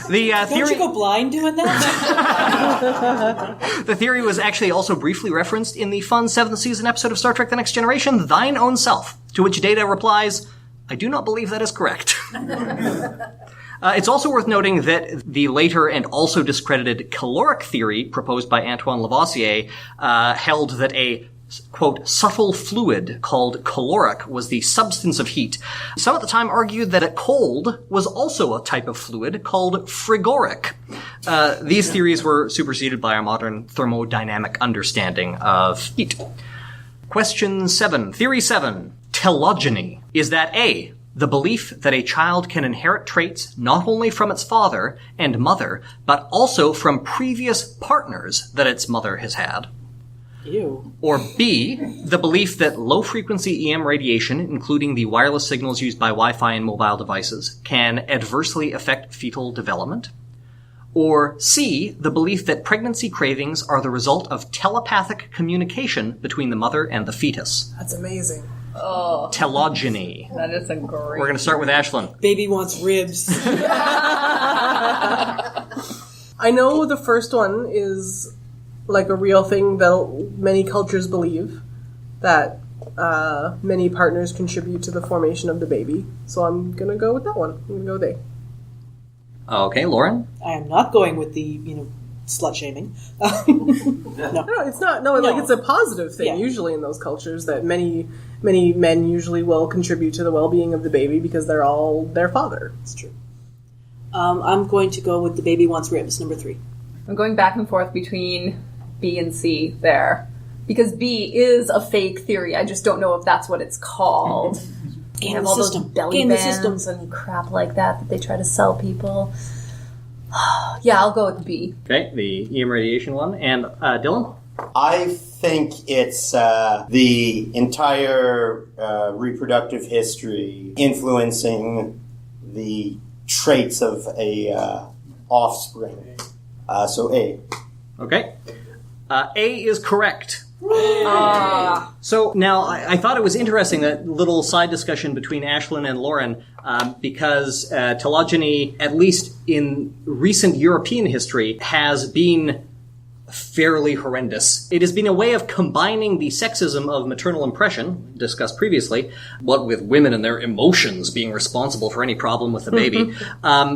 Don't you go blind doing that? The theory was actually also briefly referenced in the fun 7th season episode of Star Trek The Next Generation, Thine Own Self, to which Data replies, I do not believe that is correct. It's also worth noting that the later and also discredited caloric theory proposed by Antoine Lavoisier held that a quote, subtle fluid called caloric was the substance of heat. Some at the time argued that a cold was also a type of fluid called frigoric. These theories were superseded by our modern thermodynamic understanding of heat. Question 7. Theory 7. Telogeny. Is that A, the belief that a child can inherit traits not only from its father and mother, but also from previous partners that its mother has had? Ew. Or B, the belief that low-frequency EM radiation, including the wireless signals used by Wi-Fi and mobile devices, can adversely affect fetal development? Or C, the belief that pregnancy cravings are the result of telepathic communication between the mother and the fetus? That's amazing. Oh. Telogeny. That is a great... We're going to start with Ashlyn. Baby wants ribs. I know the first one is like a real thing that many cultures believe, that many partners contribute to the formation of the baby. So I'm going to go with that one. I'm going to go with A. Okay, Lauren? I am not going with the, slut shaming. No, it's not. No, like it's a positive thing usually in those cultures that many men usually will contribute to the well-being of the baby because they're all their father. It's true. I'm going to go with the baby wants ribs, number 3. I'm going back and forth between B and C there. Because B is a fake theory. I just don't know if that's what it's called. Game have the all system. those belly Game the bands system. and crap like that they try to sell people. Yeah, I'll go with B. Okay, the EM radiation one. And Dylan? I think it's the entire reproductive history influencing the traits of a offspring. So A. Okay. A is correct. So now, I thought it was interesting, that little side discussion between Ashlyn and Lauren, because telogeny, at least in recent European history, has been fairly horrendous. It has been a way of combining the sexism of maternal impression, discussed previously, what with women and their emotions being responsible for any problem with the baby,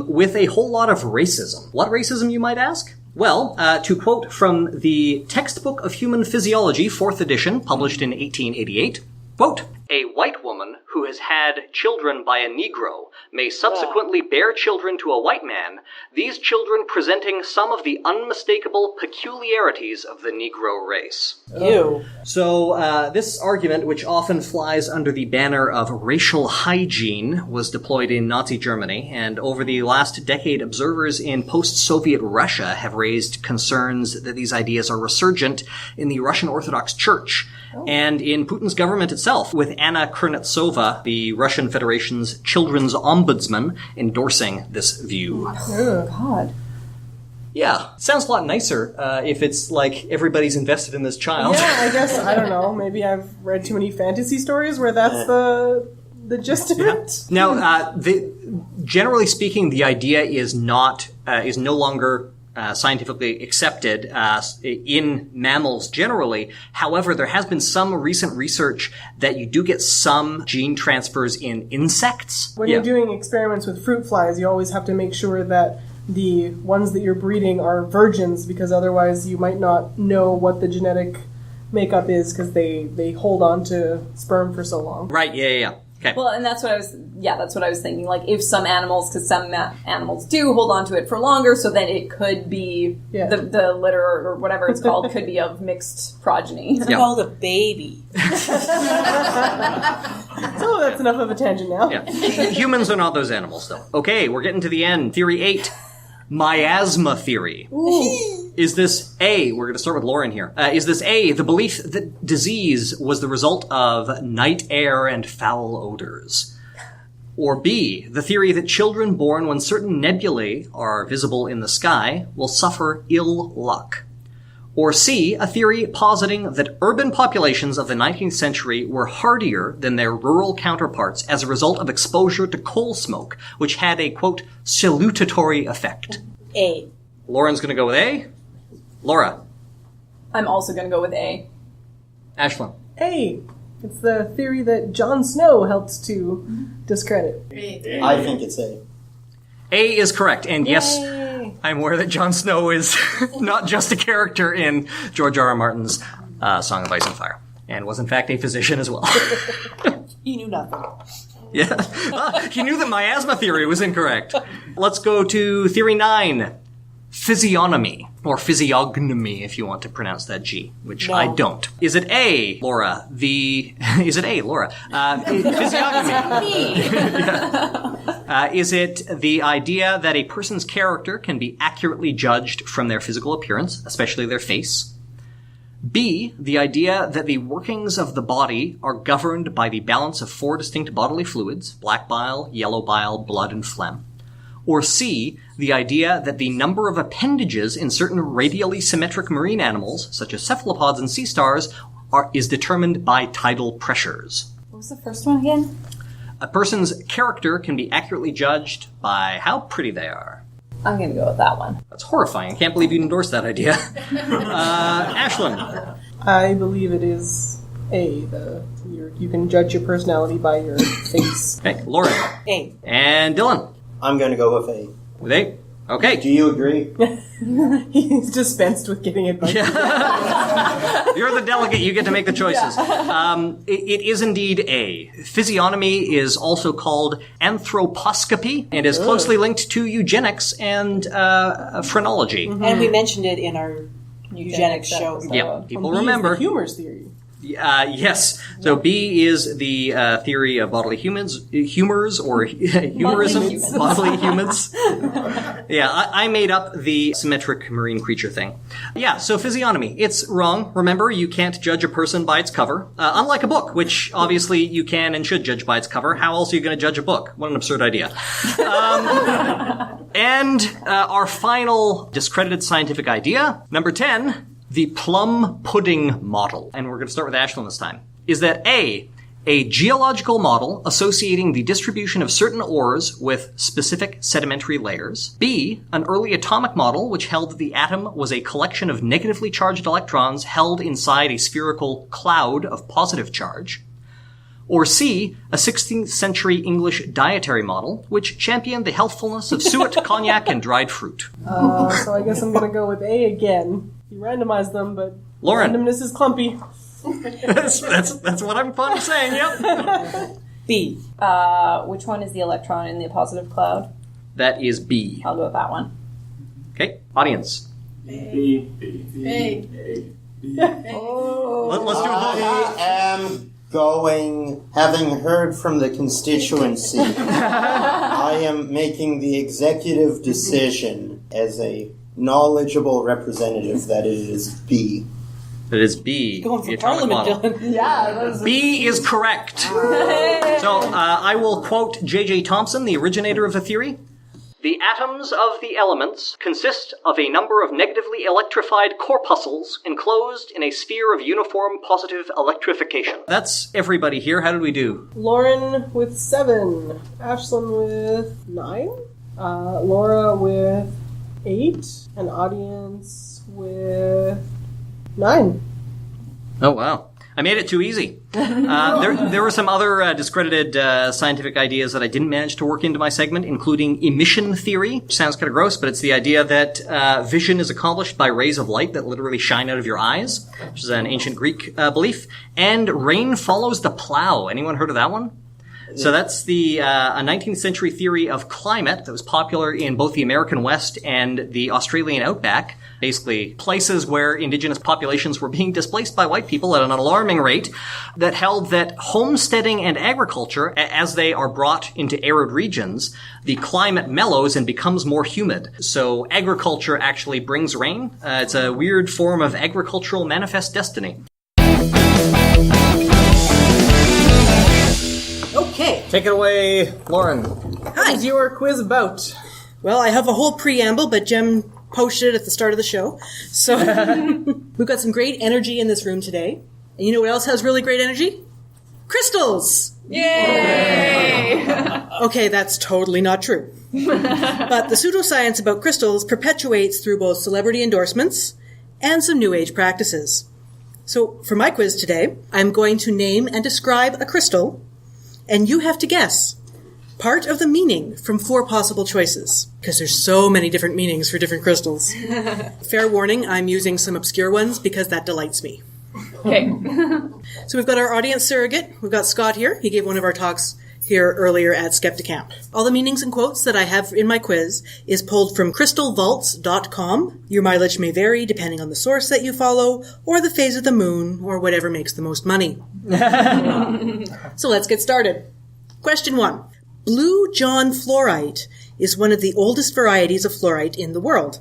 with a whole lot of racism. What racism, you might ask? Well, to quote from the Textbook of Human Physiology, 4th edition, published in 1888, quote, "A white woman who has had children by a Negro may subsequently bear children to a white man, these children presenting some of the unmistakable peculiarities of the Negro race." Ew. So this argument, which often flies under the banner of racial hygiene, was deployed in Nazi Germany, and over the last decade, observers in post-Soviet Russia have raised concerns that these ideas are resurgent in the Russian Orthodox Church, and in Putin's government itself, with Anna Kurnetsova, the Russian Federation's children's ombudsman, endorsing this view. Oh, God. Yeah, sounds a lot nicer if it's like everybody's invested in this child. Yeah, I guess, I don't know, maybe I've read too many fantasy stories where that's the gist of it. Now, generally speaking, the idea is no longer scientifically accepted in mammals generally. However, there has been some recent research that you do get some gene transfers in insects. When you're doing experiments with fruit flies, you always have to make sure that the ones that you're breeding are virgins, because otherwise you might not know what the genetic makeup is because they hold on to sperm for so long. Right, yeah. Okay. Well, and that's what I was thinking. Like, if some animals, because some animals do hold on to it for longer, so then it could be the litter or whatever it's called could be of mixed progeny. It's called a baby. So that's enough of a tangent now. Yeah. Humans are not those animals, though. Okay, we're getting to the end. Theory 8. Miasma theory. Ooh. Is this A, we're going to start with Lauren here. Is this A, the belief that disease was the result of night air and foul odors? Or B, the theory that children born when certain nebulae are visible in the sky will suffer ill luck? Or C, a theory positing that urban populations of the 19th century were hardier than their rural counterparts as a result of exposure to coal smoke, which had a, quote, salutatory effect? A. Lauren's going to go with A. Laura. I'm also going to go with A. Ashlyn. A. It's the theory that Jon Snow helped to discredit. I think it's A. A is correct, and yes, Yay. I'm aware that Jon Snow is not just a character in George R. R. Martin's Song of Ice and Fire, and was in fact a physician as well. He knew nothing. Yeah, he knew that miasma theory was incorrect. Let's go to theory 9, physiognomy, or physiognomy if you want to pronounce that G, which I don't. Is it A, Laura, physiognomy? Is it the idea that a person's character can be accurately judged from their physical appearance, especially their face? B, the idea that the workings of the body are governed by the balance of 4 distinct bodily fluids, black bile, yellow bile, blood, and phlegm? Or C, the idea that the number of appendages in certain radially symmetric marine animals, such as cephalopods and sea stars, is determined by tidal pressures? What was the first one again? A person's character can be accurately judged by how pretty they are. I'm going to go with that one. That's horrifying. I can't believe you endorsed that idea. Ashlyn. I believe it is A. You can judge your personality by your face. Okay, Lauren. A. And Dylan. I'm going to go with A. With A? Okay. Do you agree? He's dispensed with getting it by You're the delegate. You get to make the choices. It is indeed A. Physiognomy is also called anthroposcopy and is closely linked to eugenics and phrenology. Mm-hmm. And we mentioned it in our eugenics show. Yeah, people remember. The humors theory. Yes. So B is the theory of bodily humors or humorism. Bodily humans. Yeah, I made up the symmetric marine creature thing. Yeah, so physiognomy. It's wrong. Remember, you can't judge a person by its cover. Unlike a book, which obviously you can and should judge by its cover. How else are you going to judge a book? What an absurd idea. And our final discredited scientific idea, number 10, the Plum pudding model. And we're going to start with Ashlyn this time. Is that A, a geological model associating the distribution of certain ores with specific sedimentary layers. B, an early atomic model which held that the atom was a collection of negatively charged electrons held inside a spherical cloud of positive charge. Or C, a 16th century English dietary model which championed the healthfulness of suet, cognac, and dried fruit. So I guess I'm going to go with A again. You randomized them, but Lauren. Randomness is clumpy. that's what I'm fond of saying, yep. B. Which one is the electron in the positive cloud? That is B. I'll go with that one. Okay, audience. B. Let's do a vote. I am going, having heard from the constituency, I am making the executive decision as a knowledgeable representative that it is B. That is B. Going the for atomic Parliament, model. Dylan. Yeah. B is correct. So I will quote J.J. Thomson, the originator of the theory. The atoms of the elements consist of a number of negatively electrified corpuscles enclosed in a sphere of uniform positive electrification. That's everybody here. How did we do? Lauren with 7. Ashlyn with 9. Laura with 8. And audience with 9. Oh, wow. I made it too easy. There were some other discredited scientific ideas that I didn't manage to work into my segment, including emission theory, which sounds kind of gross, but it's the idea that vision is accomplished by rays of light that literally shine out of your eyes, which is an ancient Greek belief. And rain follows the plow. Anyone heard of that one? So that's a 19th century theory of climate that was popular in both the American West and the Australian outback. Basically, places where indigenous populations were being displaced by white people at an alarming rate, that held that homesteading and agriculture, as they are brought into arid regions, the climate mellows and becomes more humid. So agriculture actually brings rain. It's a weird form of agricultural manifest destiny. Okay. Take it away, Lauren. What is your quiz about? Well, I have a whole preamble, but Jem posted it at the start of the show. So we've got some great energy in this room today. And you know what else has really great energy? Crystals! Yay! Okay, that's totally not true. But the pseudoscience about crystals perpetuates through both celebrity endorsements and some New Age practices. So for my quiz today, I'm going to name and describe a crystal, and you have to guess part of the meaning from 4 possible choices, because there's so many different meanings for different crystals. Fair warning, I'm using some obscure ones because that delights me. Okay. So we've got our audience surrogate. We've got Scott here. He gave one of our talks here earlier at SkeptiCamp. All the meanings and quotes that I have in my quiz is pulled from crystalvaults.com. Your mileage may vary depending on the source that you follow, or the phase of the moon, or whatever makes the most money. So let's get started. Question 1. Blue John fluorite is one of the oldest varieties of fluorite in the world.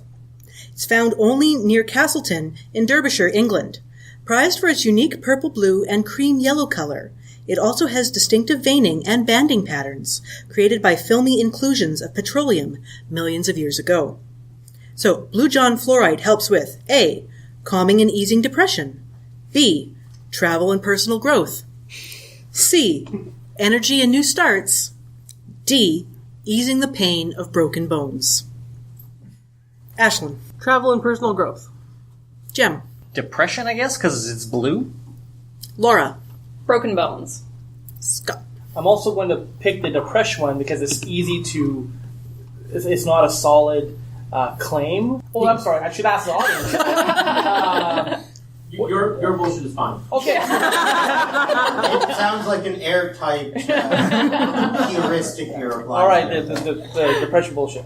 It's found only near Castleton in Derbyshire, England. Prized for its unique purple blue and cream yellow color, it also has distinctive veining and banding patterns created by filmy inclusions of petroleum millions of years ago. So, Blue John fluorite helps with A. Calming and easing depression. B. Travel and personal growth. C. Energy and new starts. D. Easing the pain of broken bones. Ashlyn. Travel and personal growth. Jem. Depression, I guess, because it's blue? Laura. Broken bones. Scott. I'm also going to pick the depression one because it's easy to... It's not a solid claim. Oh, I'm sorry. I should ask the audience. Your bullshit is fine. Okay. It sounds like an airtight heuristic you're applying. All right, the depression bullshit.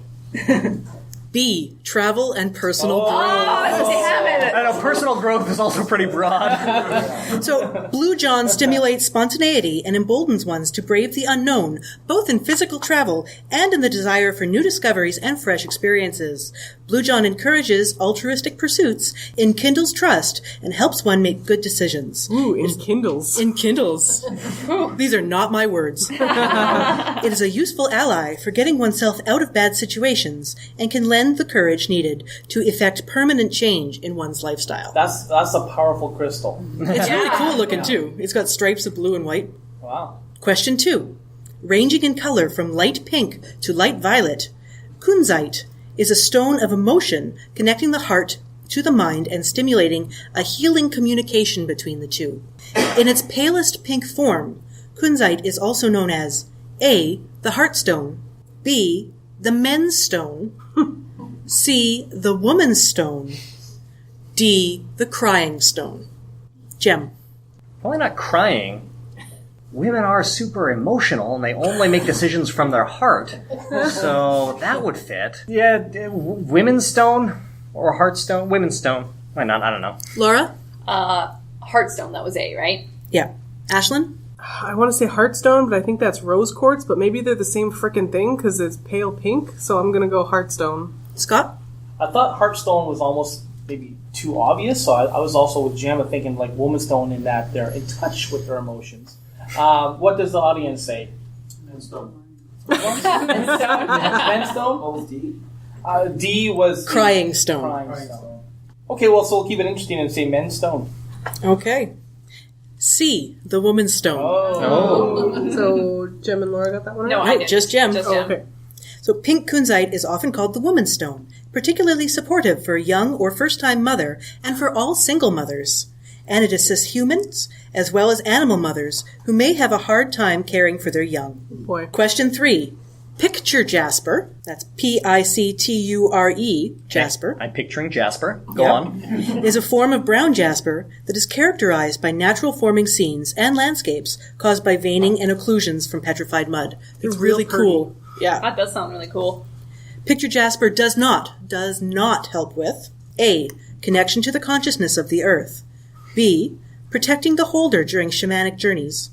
B. Travel and personal growth. Damn it! I know, personal growth is also pretty broad. So, Blue John stimulates spontaneity and emboldens ones to brave the unknown, both in physical travel and in the desire for new discoveries and fresh experiences. Blue John encourages altruistic pursuits, enkindles trust, and helps one make good decisions. Ooh, enkindles. Enkindles. These are not my words. It is a useful ally for getting oneself out of bad situations and can lend the courage needed to effect permanent change in one's lifestyle. That's a powerful crystal. It's really cool looking, too. It's got stripes of blue and white. Wow. Question 2. Ranging in color from light pink to light violet, Kunzite is a stone of emotion connecting the heart to the mind and stimulating a healing communication between the two. In its palest pink form, Kunzite is also known as A. the Heartstone, B. the Men's Stone, C. the Woman's Stone, D. the Crying Stone. Jem. Probably not crying. Women are super emotional and they only make decisions from their heart. So that would fit. Yeah, women's stone or heartstone? Women's stone. Why not? I don't know. Laura? Heartstone, that was A, right? Yeah. Ashlyn? I want to say Heartstone, but I think that's rose quartz, but maybe they're the same frickin' thing because it's pale pink, so I'm going to go Heartstone. Scott? I thought Heartstone was almost maybe too obvious, so I was also with Gemma thinking like Woman's Stone in that they're in touch with their emotions. What does the audience say? Men's Stone. Men's Stone? What was D? D was... Crying Stone. Crying Stone. Okay, well, so we'll keep it interesting and say Men's Stone. Okay. C. the Woman's Stone. Oh. So Jem and Laura got that one right? No, I didn't. Just Jem. Just Jem. Okay. So pink kunzite is often called the woman's stone, particularly supportive for a young or first-time mother and for all single mothers. and it assists humans as well as animal mothers who may have a hard time caring for their young. Boy. Question 3. Picture jasper, that's Picture, jasper, I'm picturing jasper. Go on. is a form of brown jasper that is characterized by natural forming scenes and landscapes caused by veining and occlusions from petrified mud. They're really cool. Yeah. That does sound really cool. Picture jasper does not help with A. Connection to the consciousness of the earth. B. Protecting the holder during shamanic journeys.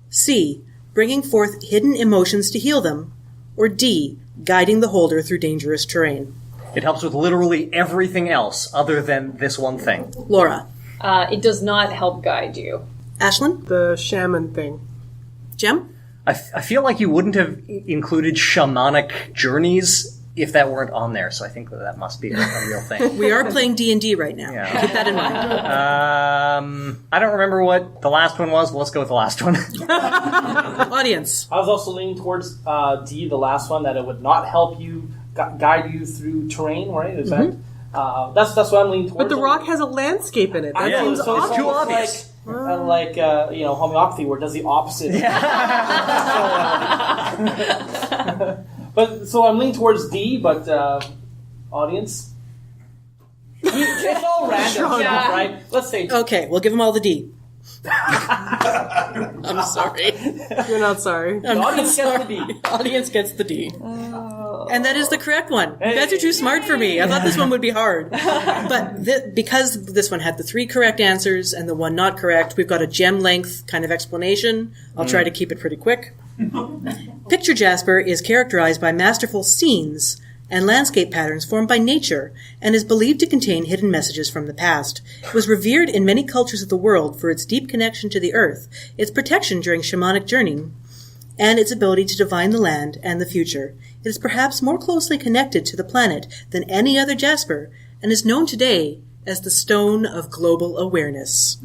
C. Bringing forth hidden emotions to heal them. Or D. Guiding the holder through dangerous terrain. It helps with literally everything else other than this one thing. Laura. It does not help guide you. Ashlyn? The shaman thing. Jem? I feel like you wouldn't have included shamanic journeys if that weren't on there, so I think that must be a real thing. We are playing D&D right now. Yeah. Keep that in mind. I don't remember what the last one was, but let's go with the last one. Audience. I was also leaning towards D, the last one, that it would not help you guide you through terrain, right? Is that that's what I'm leaning towards. But the rock has a landscape in it. That seems so it's too obvious. Like homeopathy, where it does the opposite. But so I'm leaning towards D, but audience, it's all random, right? Let's say D. Okay, we'll give them all the D. I'm sorry. You're not sorry. The audience gets the D. Audience gets the D. And that is the correct one. You guys are too smart for me. I thought this one would be hard. But because this one had the 3 correct answers and the 1 not correct, we've got a gem length kind of explanation. I'll try to keep it pretty quick. Picture jasper is characterized by masterful scenes and landscape patterns formed by nature and is believed to contain hidden messages from the past. It was revered in many cultures of the world for its deep connection to the earth, its protection during shamanic journey, and its ability to divine the land and the future. It is perhaps more closely connected to the planet than any other jasper and is known today as the Stone of Global Awareness.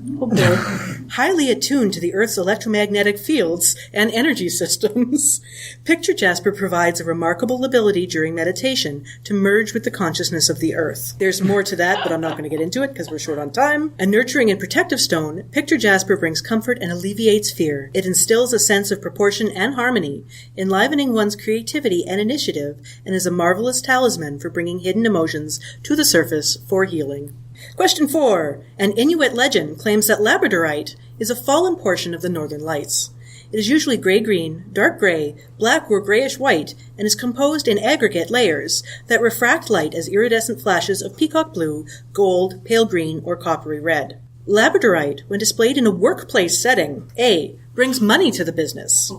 Highly attuned to the Earth's electromagnetic fields and energy systems, Picture jasper provides a remarkable ability during meditation to merge with the consciousness of the Earth. There's more to that, but I'm not going to get into it because we're short on time. A nurturing and protective stone, Picture jasper brings comfort and alleviates fear. It instills a sense of proportion and harmony, enlivening one's creativity and initiative, and is a marvelous talisman for bringing hidden emotions to the surface for healing. Question 4. An Inuit legend claims that labradorite is a fallen portion of the Northern Lights. It is usually gray-green, dark gray, black or grayish-white, and is composed in aggregate layers that refract light as iridescent flashes of peacock blue, gold, pale green, or coppery red. Labradorite, when displayed in a workplace setting, A. brings money to the business.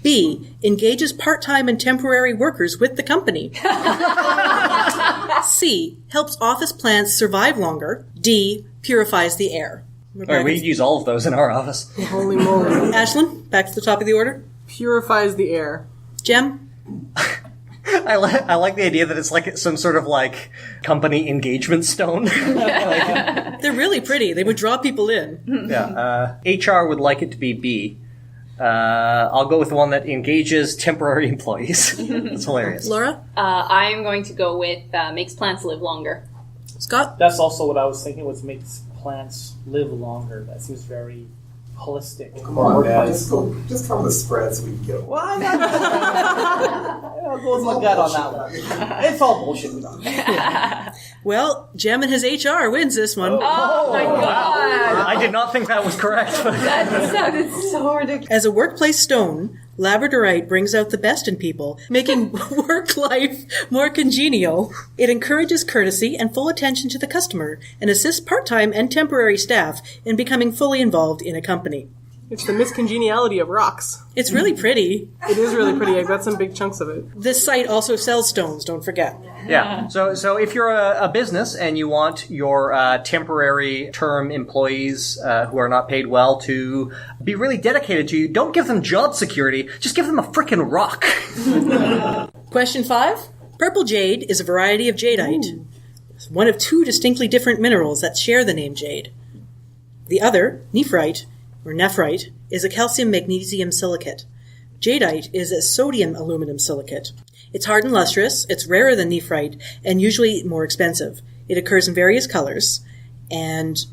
B. engages part-time and temporary workers with the company. C. helps office plants survive longer. D. purifies the air. Right, we'd use all of those in our office. Holy moly. Ashlyn, back to the top of the order. Purifies the air. Jem? I like the idea that it's like some sort of like company engagement stone. They're really pretty. They would draw people in. Yeah. HR would like it to be B. I'll go with the one that engages temporary employees. It's hilarious. Laura? I am going to go with makes plants live longer. Scott? That's also what I was thinking, was makes plants live longer. That seems very holistic. Come on, man. Just come with the spread so we can get Well, I'm not I'll go with my gut on that one. It's all bullshit. Well, Jem and his HR wins this one. Oh my god! I did not think that was correct. That sounded so ridiculous. As a workplace stone, labradorite brings out the best in people, making work life more congenial. It encourages courtesy and full attention to the customer and assists part-time and temporary staff in becoming fully involved in a company. It's the miscongeniality of rocks. It's really pretty. It is really pretty. I've got some big chunks of it. This site also sells stones, don't forget. Yeah. So if you're a business and you want your temporary term employees who are not paid well to be really dedicated to you, don't give them job security. Just give them a frickin' rock. Question 5. Purple jade is a variety of jadeite. It's one of 2 distinctly different minerals that share the name jade. The other, nephrite, or nephrite, is a calcium-magnesium silicate. Jadeite is a sodium aluminum silicate. It's hard and lustrous, it's rarer than nephrite, and usually more expensive. It occurs in various colors, and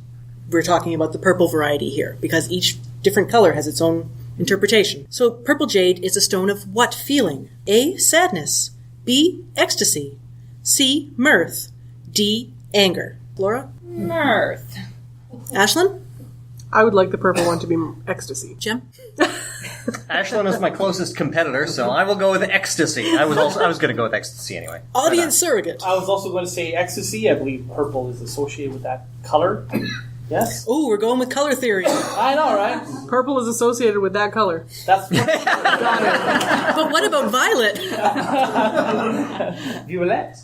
We're talking about the purple variety here, because each different color has its own interpretation. So purple jade is a stone of what feeling? A, sadness. B, ecstasy. C, mirth. D, anger. Laura? Mirth. Ashlyn? I would like the purple one to be ecstasy. Jim? Ashlyn is my closest competitor, so I will go with ecstasy. I was going to go with ecstasy anyway. Audience surrogate. I was also going to say ecstasy. I believe purple is associated with that color. Yes? Oh, we're going with color theory. I know, right? Purple is associated with that color. That's Got it. But what about violet? Violet.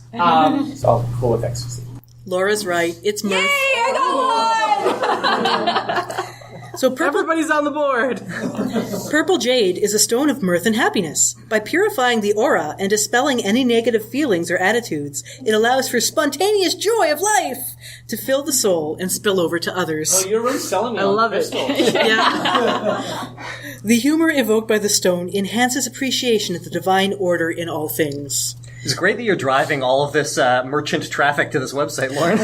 So I'll go with ecstasy. Laura's right. It's mirth. Yay, I got one! So purple, Everybody's on the board. purple jade is a stone of mirth and happiness. By purifying the aura and dispelling any negative feelings or attitudes, it allows for spontaneous joy of life to fill the soul and spill over to others. Oh, you're really selling me I on love it. crystals. Yeah. The humor evoked by the stone enhances appreciation of the divine order in all things. It's great that you're driving all of this merchant traffic to this website, Lauren.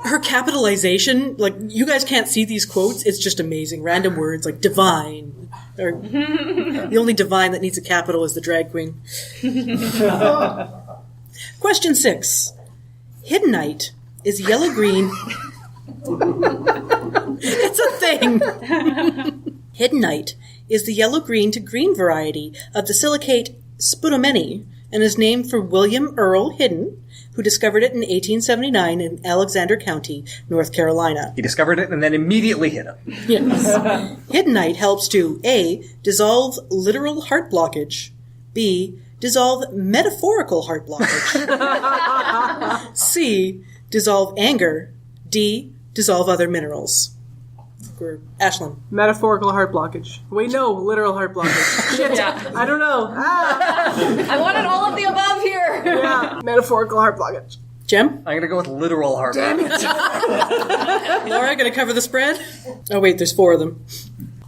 Her capitalization, like, you guys can't see these quotes, it's just amazing. Random words like divine. Or the only divine that needs a capital is the drag queen. Question 6. Hiddenite is yellow-green. It's a thing. Hiddenite is the yellow-green to green variety of the silicate sputomeni, and is named for William Earl Hidden, who discovered it in 1879 in Alexander County, North Carolina. He discovered it and then immediately hit it. Yes. Hiddenite helps to A, dissolve literal heart blockage, B, dissolve metaphorical heart blockage, C, dissolve anger, D, dissolve other minerals. For Ashlyn. Metaphorical heart blockage. Wait, no, literal heart blockage. Shit, Yeah. I don't know. I wanted all of the above here. Yeah, metaphorical heart blockage. Jem? I'm going to go with literal heart blockage. Laura, gonna cover the spread? Oh wait, there's 4 of them.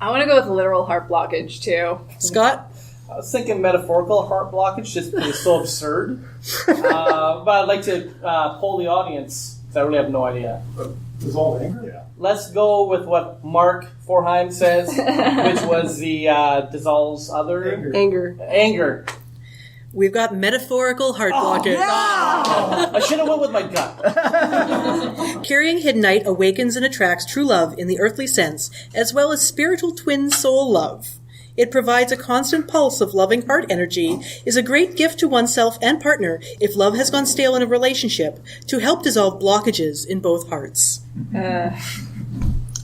I want to go with literal heart blockage, too. Scott? I was thinking metaphorical heart blockage just because it's so absurd. But I'd like to poll the audience, because I really have no idea. Dissolve anger? Yeah. Let's go with what Mark Forheim says, which was the dissolves other... Anger. We've got metaphorical heart blockage. Yeah! I should have went with my gut. Carrying Hiddenite awakens and attracts true love in the earthly sense, as well as spiritual twin soul love. It provides a constant pulse of loving heart energy, is a great gift to oneself and partner if love has gone stale in a relationship, to help dissolve blockages in both hearts.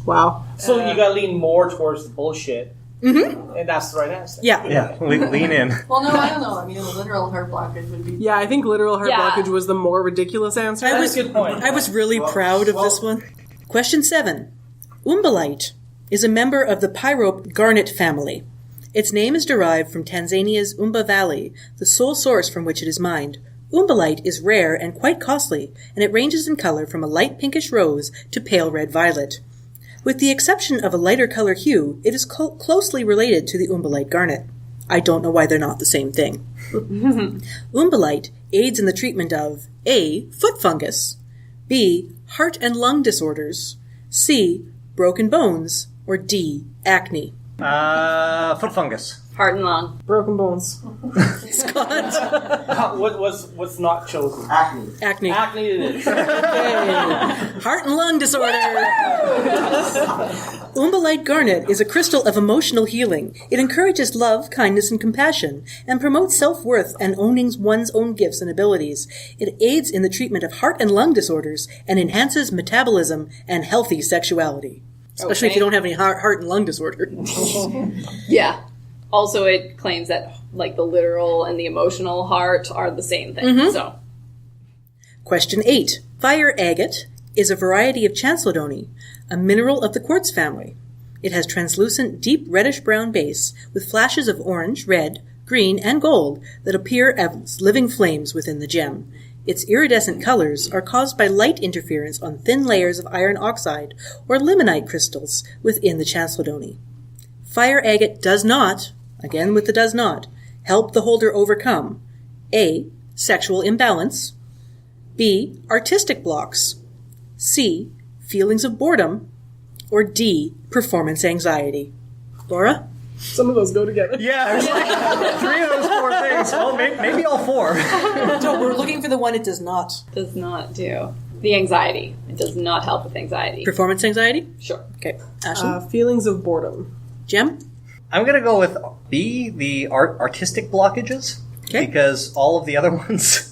Wow. So you gotta lean more towards the bullshit. Mm-hmm. And that's the right answer. Yeah. Yeah, lean in. Well, no, I don't know. I mean, a literal heart blockage would be... Yeah, I think literal heart blockage was the more ridiculous answer. That's a good point. I was really proud of this one. Question 7. Umbalite is a member of the pyrope garnet family. Its name is derived from Tanzania's Umba Valley, the sole source from which it is mined. Umbalite is rare and quite costly, and it ranges in color from a light pinkish rose to pale red violet. With the exception of a lighter color hue, it is closely related to the umbalite garnet. I don't know why they're not the same thing. Umbalite aids in the treatment of A. Foot fungus, B. Heart and lung disorders, C. Broken bones, or D. Acne. Foot fungus. Heart and lung. Broken bones. Scott? What's not chosen? Acne. Acne it is. Heart and lung disorder. Umbalite garnet is a crystal of emotional healing. It encourages love, kindness, and compassion, and promotes self-worth and owning one's own gifts and abilities. It aids in the treatment of heart and lung disorders and enhances metabolism and healthy sexuality. Especially if you don't have any heart and lung disorder. Yeah. Also, it claims that like the literal and the emotional heart are the same thing. Mm-hmm. So, Question 8. Fire agate is a variety of chalcedony, a mineral of the quartz family. It has translucent, deep reddish-brown base with flashes of orange, red, green, and gold that appear as living flames within the gem. Its iridescent colors are caused by light interference on thin layers of iron oxide or limonite crystals within the chalcedony. Fire agate does not, again with the does not, help the holder overcome A. Sexual imbalance, B. Artistic blocks, C. Feelings of boredom, or D, performance anxiety? Laura? Some of those go together. Yeah, there's like 3 of those 4 things. Well, maybe all 4. No, we're looking for the one it does not. Does not do. The anxiety. It does not help with anxiety. Performance anxiety? Sure. Okay. Ashlyn? Feelings of boredom. Jem? I'm going to go with B, the artistic blockages, because all of the other ones...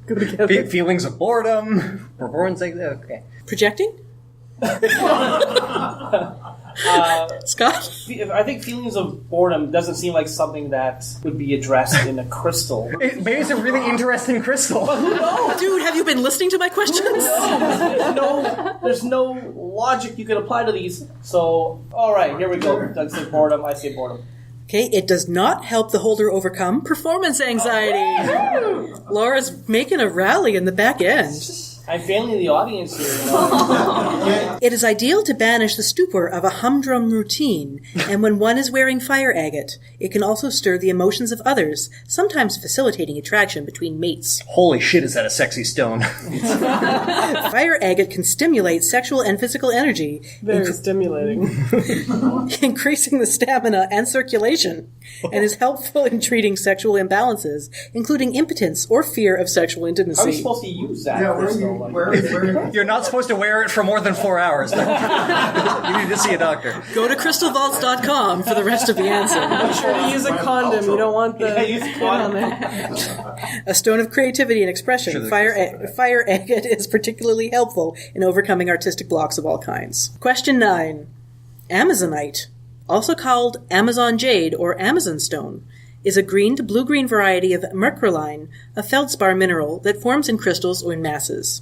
Go together. Feelings of boredom, performance anxiety, okay. Projecting? Scott? I think feelings of boredom doesn't seem like something that would be addressed in a crystal. Maybe it's a really interesting crystal. Dude, have you been listening to my questions? There's no logic you can apply to these. So, all right, here we go. Doug says boredom, I say boredom. Okay, it does not help the holder overcome performance anxiety. Laura's making a rally in the back end. I'm failing the audience here. You know? It is ideal to banish the stupor of a humdrum routine, and when one is wearing fire agate, it can also stir the emotions of others, sometimes facilitating attraction between mates. Holy shit, is that a sexy stone? Fire agate can stimulate sexual and physical energy. Very stimulating. Increasing the stamina and circulation, and is helpful in treating sexual imbalances, including impotence or fear of sexual intimacy. How are you supposed to use that crystal? You're not supposed to wear it for more than 4 hours. You need to see a doctor. Go to crystalvaults.com for the rest of the answer. Make sure to use a condom. You don't want the kid on there. A stone of creativity and expression, fire agate is particularly helpful in overcoming artistic blocks of all kinds. Question 9. Amazonite, also called Amazon jade or Amazon stone, is a green to blue-green variety of mercurine, a feldspar mineral that forms in crystals or in masses.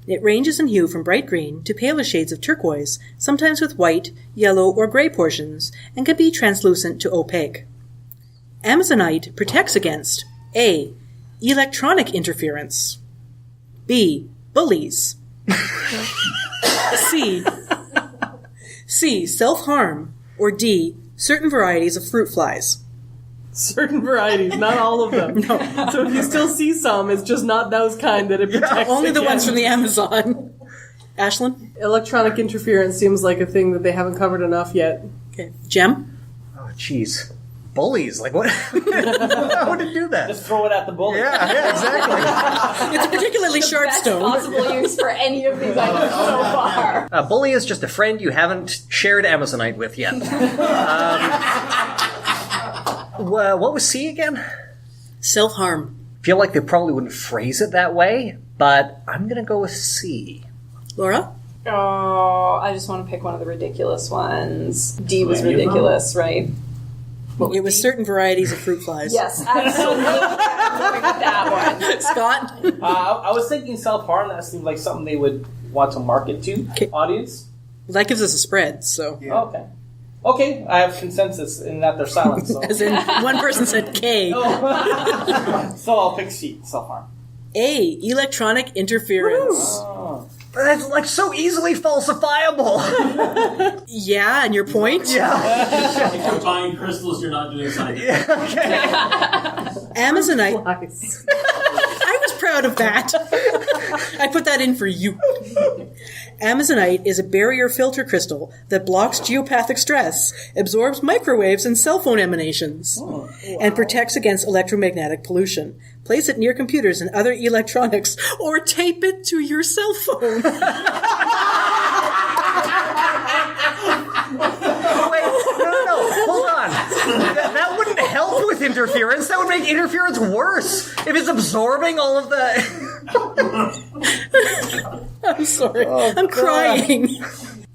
It ranges in hue from bright green to paler shades of turquoise, sometimes with white, yellow, or gray portions, and can be translucent to opaque. Amazonite protects against A. Electronic interference, B. Bullies, C. Self-harm, or D. Certain varieties of fruit flies. Certain varieties, not all of them. No. So if you still see some, it's just not those kind that it protects. Only the ones from the Amazon. Ashlyn? Electronic interference seems like a thing that they haven't covered enough yet. Okay. Jem? Oh, jeez. Bullies? Like, what? How would it do that? Just throw it at the bully. Yeah, exactly. It's a particularly sharp stone. Possible use for any of these items so far. A bully is just a friend you haven't shared Amazonite with yet. What was C again? Self-harm. Feel like they probably wouldn't phrase it that way, but I'm going to go with C. Laura? Oh, I just want to pick one of the ridiculous ones. D was ridiculous, right? It was certain varieties of fruit flies. Yes, absolutely. I'm going with that one. Scott? I was thinking self-harm. That seemed like something they would want to market to audience. Well, that gives us a spread, so... Yeah. Oh, okay. Okay, I have consensus in that they're silent. So. As in, one person said K. Oh. So I'll pick C, self-harm. A, electronic interference. Oh. That's like so easily falsifiable. Yeah, and your point? Yeah. If you're buying crystals, you're not doing science. Yeah, okay. Amazonite. I was proud of that. I put that in for you. Amazonite is a barrier filter crystal that blocks geopathic stress, absorbs microwaves and cell phone emanations, and protects against electromagnetic pollution. Place it near computers and other electronics, or tape it to your cell phone. Wait, no, hold on. That wouldn't help with interference. That would make interference worse if it's absorbing all of the... I'm sorry. I'm crying.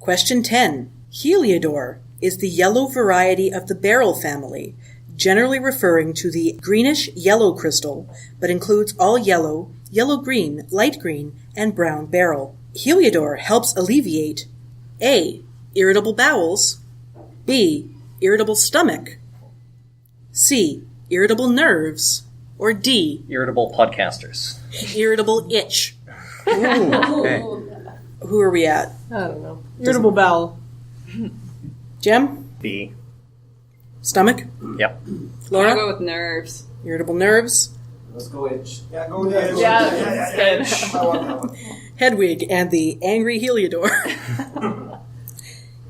Question 10. Heliodor is the yellow variety of the beryl family, generally referring to the greenish yellow crystal, but includes all yellow, yellow-green, light green, and brown beryl. Heliodor helps alleviate A. Irritable bowels, B. Irritable stomach, C. Irritable nerves, or D. Irritable podcasters. Irritable itch. Ooh, okay. Who are we at? I don't know. Irritable bowel. Jem? B. Stomach? Yep. Laura? I'll go with nerves. Irritable nerves. Let's go itch. Yeah, go ahead. Yeah, I want that one. Hedwig and the angry Heliodor.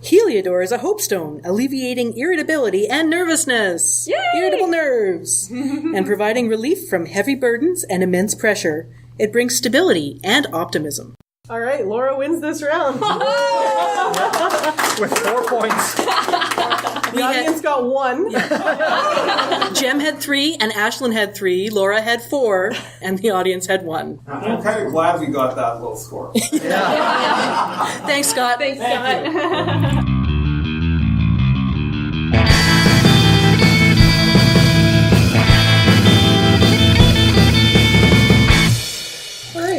Heliodor is a hope stone, alleviating irritability and nervousness. Yay! Irritable nerves. And providing relief from heavy burdens and immense pressure. It brings stability and optimism. All right, Laura wins this round. With 4 points. The audience got 1. Jem had 3, and Ashlyn had 3. Laura had 4, and the audience had 1. I'm kind of glad we got that low score. Thanks, Scott. Thanks, Scott.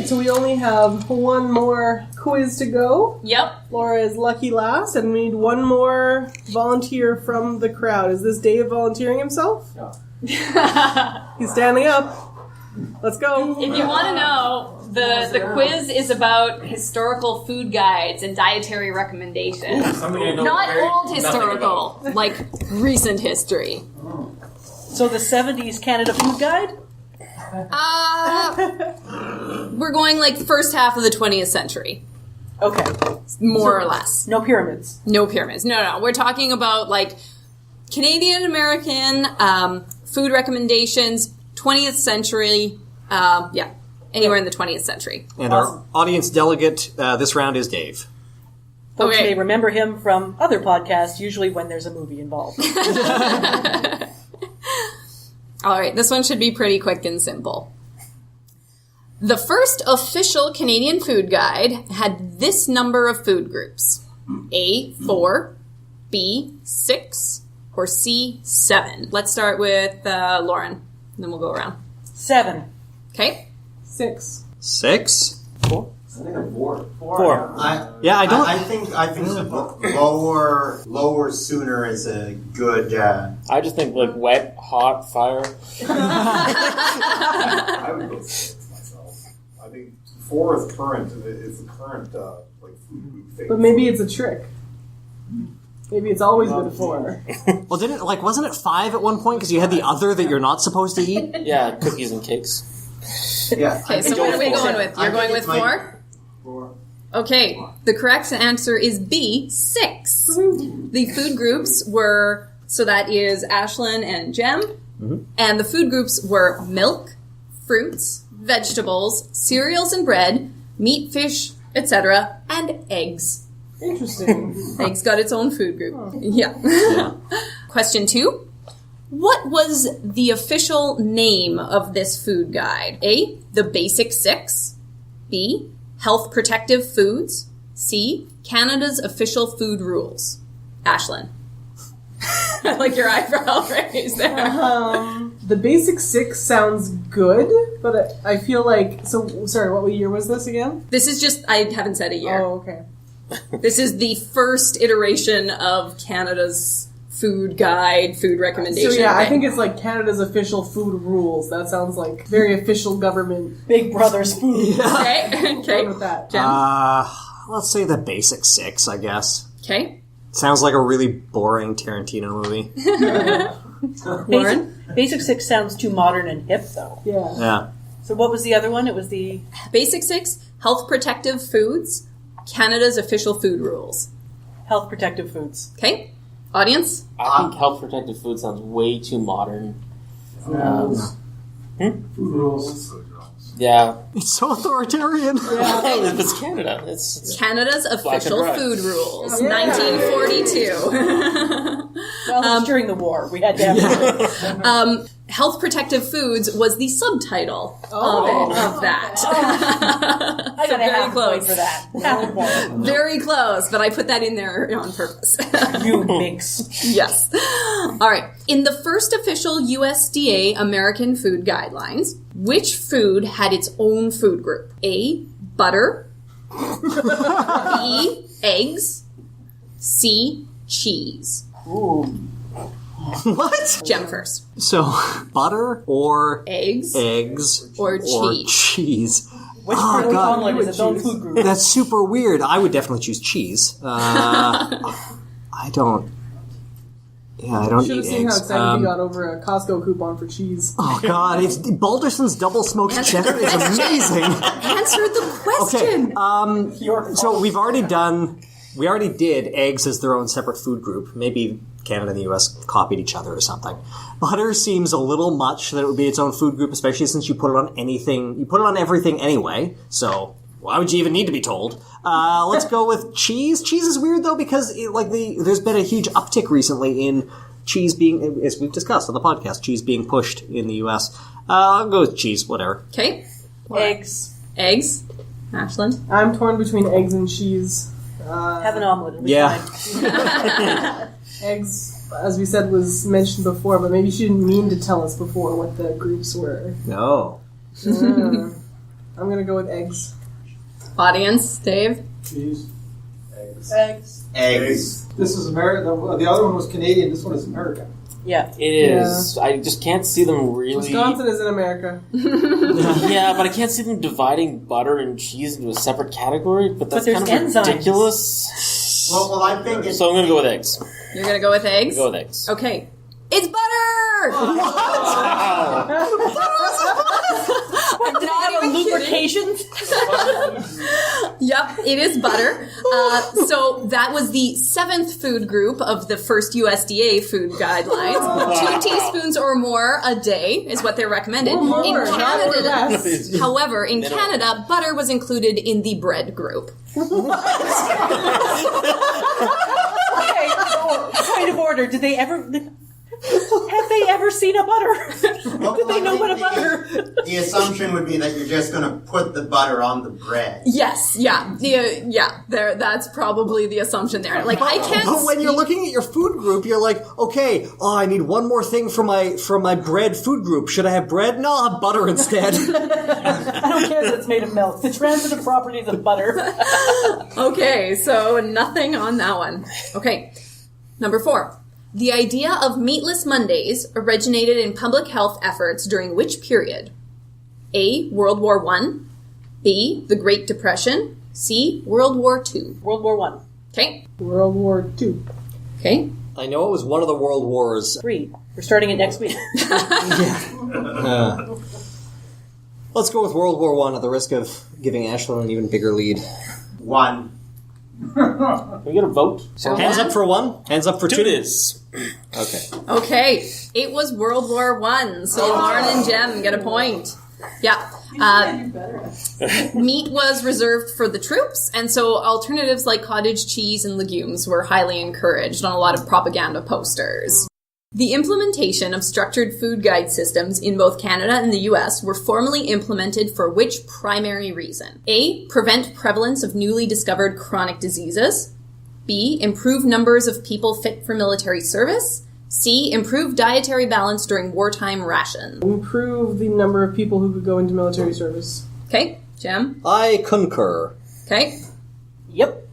So we only have 1 more quiz to go. Yep. Laura is lucky last, and we need 1 more volunteer from the crowd. Is this Dave volunteering himself? Yeah. He's standing up. Let's go. If you want to know, the quiz is about historical food guides and dietary recommendations. Not old historical, like recent history. So the 70s Canada Food Guide? We're going like first half of the 20th century. Okay. More or less. No pyramids. No pyramids. No. We're talking about like Canadian American food recommendations, 20th century. Anywhere in the 20th century. And our audience delegate this round is Dave. Folks may remember him from other podcasts, usually when there's a movie involved. All right, this one should be pretty quick and simple. The first official Canadian food guide had this number of food groups. A, 4, B, 6, or C, 7. Let's start with Lauren, and then we'll go around. 7. Okay. 6. 6? 4. I think I'm 4. 4. I think lower sooner is a good. I just think like wet, hot, fire. I would go 6 myself. I think 4 is current. It's the current like food thing. But maybe it's a trick. Maybe it's always been 4. Well, wasn't it 5 at one point because you had the other that you're not supposed to eat? Yeah, cookies and cakes. Yeah. Okay, so what are we going with? You're going with 4? 4. Okay, the correct answer is B, 6. The food groups were, so that is Ashlyn and Jem, and the food groups were milk, fruits, vegetables, cereals and bread, meat, fish, etc., and eggs. Interesting. Eggs got its own food group. Yeah. Question 2. What was the official name of this food guide? A, the Basic 6. B, Health Protective Foods. C, Canada's Official Food Rules. Ashlyn. I like your eyebrow raise there. The Basic 6 sounds good, but I feel like... Sorry, what year was this again? This is just... I haven't said a year. Oh, okay. This is the first iteration of Canada's food guide, food recommendation. So I think it's like Canada's Official Food Rules. That sounds like very official government. Big Brother's food. Okay. With that. Jem? Let's say the Basic 6, I guess. Okay. Sounds like a really boring Tarantino movie. Lauren? Basic 6 sounds too modern and hip, though. Yeah. So what was the other one? It was the... Basic 6, Health Protective Foods, Canada's Official Food Rules. Health Protective Foods. Okay. Audience? I think Health Protective Food sounds way too modern. Food rules. Yeah. It's so authoritarian. It's Canada. It's Canada's Official Food Rules, Yeah. 1942. Well, it was during the war. We had to have Health Protective Foods was the subtitle of that. I got a half close. point for that. Half a point. Very close, but I put that in there on purpose. You minx. Yes. All right. In the first official USDA American Food Guidelines, which food had its own food group? A, butter. B, eggs. C, cheese. Ooh. What? Jem first. So, butter or eggs or cheese. cheese. Which part of omelet is its own food group? That's super weird. I would definitely choose cheese. I don't Should eat have seen eggs. how excited he got over a Costco coupon for cheese. Oh God! It's Balderson's double smoked cheddar is amazing. Answer the question. Okay. So we've already done We already did eggs as their own separate food group. Maybe Canada and the US copied each other or something. Butter seems a little much that it would be its own food group, especially since you put it on anything. You put it on everything anyway, so why would you even need to be told? Let's go with cheese. Cheese is weird though because there's been a huge uptick recently in cheese being, as we've discussed on the podcast, cheese being pushed in the US. I'll go with cheese, whatever. Okay. Eggs. Eggs. Ashlyn? I'm torn between eggs and cheese. Have an omelet. It'll be Yeah. Eggs, as we said, was mentioned before, but maybe she didn't mean to tell us before what the groups were. No. I'm going to go with eggs. Audience, Dave? Cheese. Eggs. This is America. The other one was Canadian. This one is American. Yeah. It is. I just can't see them really... Wisconsin is in America. Yeah, but I can't see them dividing butter and cheese into a separate category, but that's kind of enzymes. ridiculous. Well, I think it's... So I'm going to go with eggs. You're going to go with eggs? Go with eggs. Okay. It's butter! I'm not even lubrication? Yep, it is butter. So that was the 7th food group of the first USDA food guidelines. 2 teaspoons or more a day is what they're recommended. In Canada, however, in Canada, butter was included in the bread group. Okay, so, point of order. Did they ever... Have they ever seen a butter? Did they know what a butter? The assumption would be that you're just going to put the butter on the bread. Yes, yeah. That's probably the assumption there. Like, I can't. But when you're looking at your food group, you're like, okay, I need one more thing for my bread food group. Should I have bread? No, I'll have butter instead. I don't care that it's made of milk. The transitive properties of butter. Okay, so nothing on that one. Okay, number 4. The idea of meatless Mondays originated in public health efforts during which period? A. World War I. B. The Great Depression. C. World War II. World War I. Okay. World War II. Okay. I know it was one of the world wars. 3. We're starting it next week. Let's go with World War I at the risk of giving Ashlyn an even bigger lead. 1. Can we get a vote? So hands up for 1, hands up for 2. It is. Okay. Okay. It was World War I, so Lauren and Jem get a point. Yeah. Meat was reserved for the troops, and so alternatives like cottage cheese and legumes were highly encouraged on a lot of propaganda posters. The implementation of structured food guide systems in both Canada and the US were formally implemented for which primary reason? A. Prevent prevalence of newly discovered chronic diseases. B. Improve numbers of people fit for military service. C. Improve dietary balance during wartime rations. Improve the number of people who could go into military service. Okay, Jem? I concur. Okay. Yep.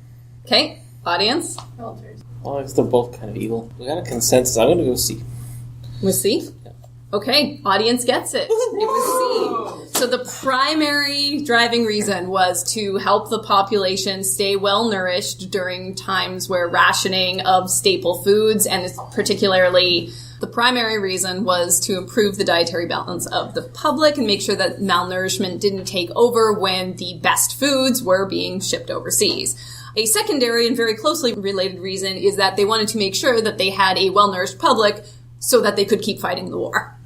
Okay, audience? Well, I guess they're both kind of evil. We got a consensus. I'm going to go C. With C? Yeah. Okay, audience gets it. It was C. So the primary driving reason was to help the population stay well nourished during times where rationing of staple foods, and particularly the primary reason was to improve the dietary balance of the public and make sure that malnourishment didn't take over when the best foods were being shipped overseas. A secondary and very closely related reason is that they wanted to make sure that they had a well-nourished public so that they could keep fighting the war.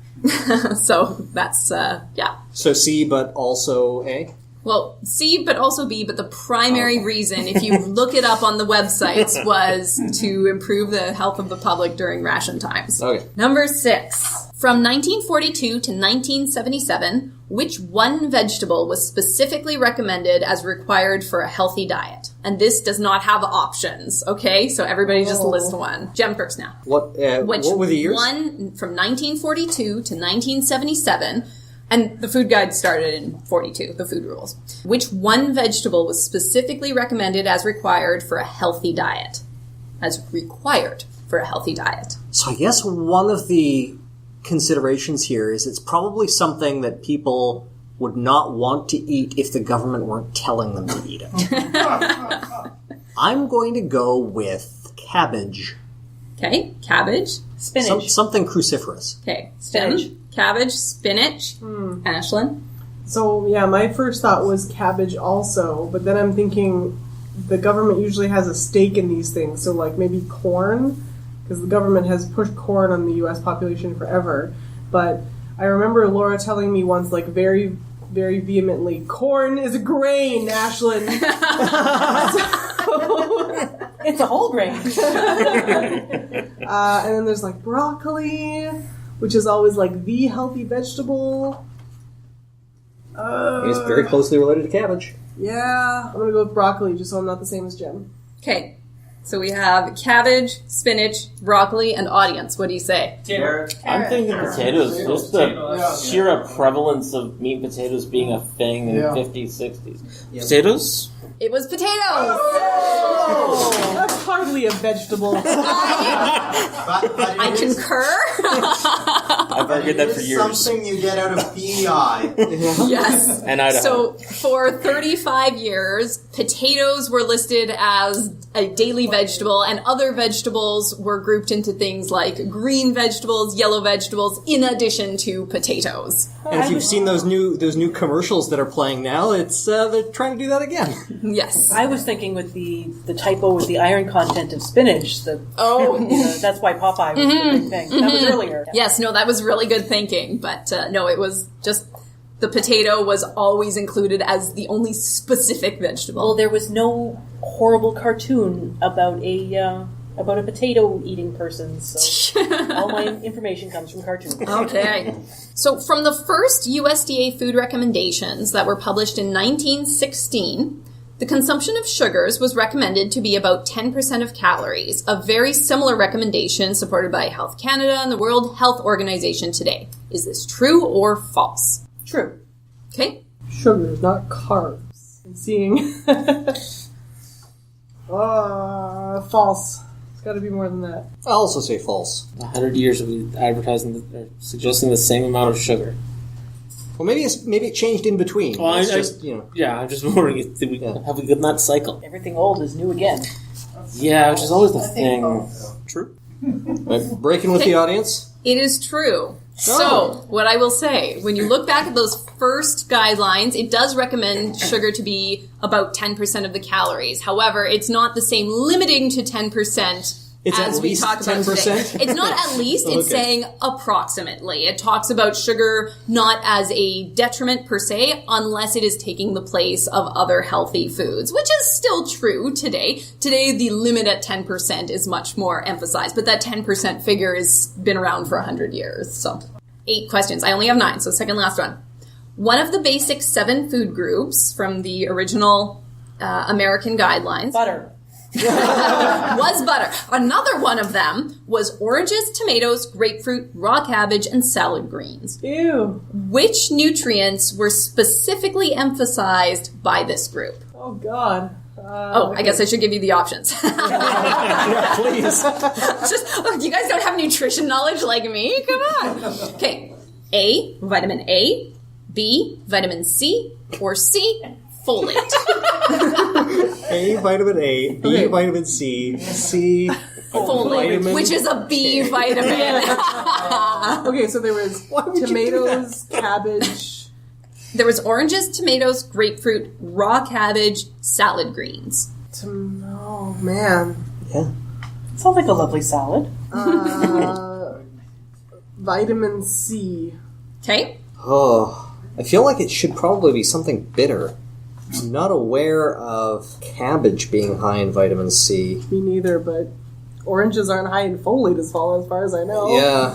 So that's, yeah. So C, but also A? Well, C, but also B, but the primary reason, if you look it up on the websites, was to improve the health of the public during ration times. Okay. Number 6. From 1942 to 1977, which one vegetable was specifically recommended as required for a healthy diet? And this does not have options, okay? So everybody just list one. Jem first now. What were the years? One from 1942 to 1977, and the food guide started in 42, the food rules. Which one vegetable was specifically recommended as required for a healthy diet? As required for a healthy diet. So I guess one of the considerations here is it's probably something that people would not want to eat if the government weren't telling them to eat it. I'm going to go with cabbage. Okay, cabbage. Spinach. Something cruciferous. Okay, spinach. Cabbage, spinach. Ashlyn? So, yeah, my first thought was cabbage also, but then I'm thinking the government usually has a stake in these things. So, like, maybe corn, because the government has pushed corn on the U.S. population forever. But I remember Laura telling me once, like, very, very vehemently, corn is a grain, Ashlyn. It's a whole grain. And then there's, like, broccoli, which is always, like, the healthy vegetable. It's very closely related to cabbage. Yeah, I'm going to go with broccoli, just so I'm not the same as Jim. Okay. So we have cabbage, spinach, broccoli, and audience. What do you say? I'm thinking potatoes. Just the sheer prevalence of meat and potatoes being a thing in the 50s, 60s. Yeah. Potatoes? It was potatoes! Oh, that's hardly a vegetable. I concur. I've argued that for years. Something you get out of PEI. Yes. And Idaho. So for 35 years, potatoes were listed as a daily vegetable, and other vegetables were grouped into things like green vegetables, yellow vegetables, in addition to potatoes. And if you've seen those new commercials that are playing now, it's they're trying to do that again. Yes. I was thinking with the typo with the iron content of spinach. That's why Popeye was the big thing. That was earlier. Yes, no, that was really good thinking, but no, it was just the potato was always included as the only specific vegetable. Well, there was no horrible cartoon about a potato eating person, so all my information comes from cartoons. Okay. So from the first USDA food recommendations that were published in 1916, the consumption of sugars was recommended to be about 10% of calories, a very similar recommendation supported by Health Canada and the World Health Organization today. Is this true or false? True. Okay. Sugars, not carbs. I'm seeing... false. It's got to be more than that. I'll also say false. 100 years of advertising, or suggesting the same amount of sugar. Well, maybe it changed in between. Well, it's just, you know. Yeah, I'm just wondering, have we good that cycle? Everything old is new again. Yeah, which is always the thing. True. Breaking with the audience. It is true. So, what I will say, when you look back at those first guidelines, it does recommend sugar to be about 10% of the calories. However, it's not the same limiting to 10% as we talk about 10%? Today. It's not at least, it's saying approximately. It talks about sugar not as a detriment per se, unless it is taking the place of other healthy foods, which is still true today. Today, the limit at 10% is much more emphasized, but that 10% figure has been around for 100 years. So, 8 questions. I only have 9, so second last one. One of the basic 7 food groups from the original American guidelines... Butter. was butter. Another one of them was oranges, tomatoes, grapefruit, raw cabbage, and salad greens. Ew. Which nutrients were specifically emphasized by this group? Oh, God. I guess I should give you the options. Yeah, please. You guys don't have nutrition knowledge like me? Come on. Okay. A, vitamin A. B, vitamin C. Or C, folate. A, vitamin A. B, vitamin C. C, folate, which is a B vitamin. Okay, so there was tomatoes, cabbage. There was oranges, tomatoes, grapefruit, raw cabbage, salad greens. Oh, man. Yeah. Sounds like a lovely salad. Vitamin C. Okay. Oh, I feel like it should probably be something bitter. I'm not aware of cabbage being high in vitamin C. Me neither, but oranges aren't high in folate as far as I know. Yeah.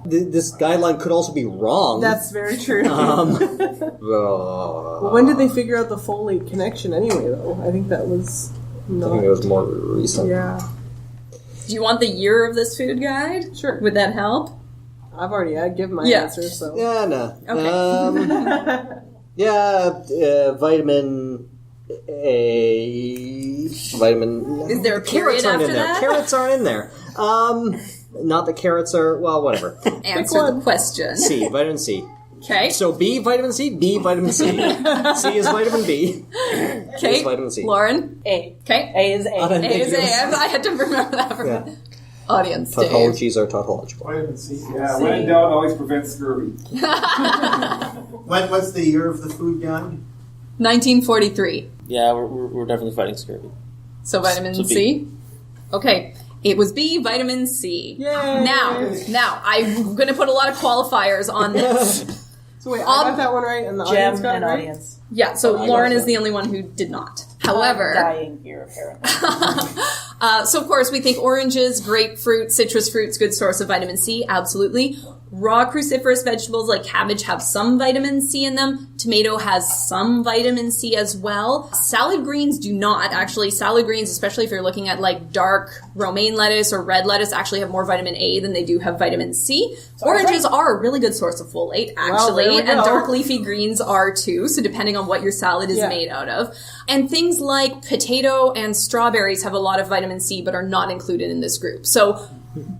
This guideline could also be wrong. That's very true. Well, when did they figure out the folate connection anyway, though? I think that was not... I think it was more recent. Yeah. Do you want the year of this food guide? Sure. Would that help? I'd given my answer, so... Yeah, no. Okay. Vitamin A... Vitamin... Is there a period after that? Carrots aren't in there. Not that carrots are... Well, whatever. Answer the question. C. Vitamin C. Okay. So B, vitamin C, B, vitamin C. C is vitamin B. Okay. Is vitamin C. Lauren? A. Okay. A is A. A is A. I had to remember that for audience. Tautologies are tautological. Vitamin C. Yeah, when in doubt, always prevent scurvy. What's the year of the food guide? 1943. Yeah, we're definitely fighting scurvy. So vitamin C? Okay. It was B, vitamin C. Yay! Now, I'm going to put a lot of qualifiers on this. So wait, I got that one right, and the audience got it right? Audience. Yeah, so Lauren is the only one who did not. However, I'm dying here, apparently. so of course we think oranges, grapefruit, citrus fruits, good source of vitamin C, absolutely. Raw cruciferous vegetables like cabbage have some vitamin C in them. Tomato has some vitamin C as well. Salad greens do not. Actually, salad greens, especially if you're looking at like dark romaine lettuce or red lettuce, actually have more vitamin A than they do have vitamin C. Oranges are a really good source of folate, actually, and dark leafy greens are too, so depending on what your salad is made out of. And things like potato and strawberries have a lot of vitamin C but are not included in this group. So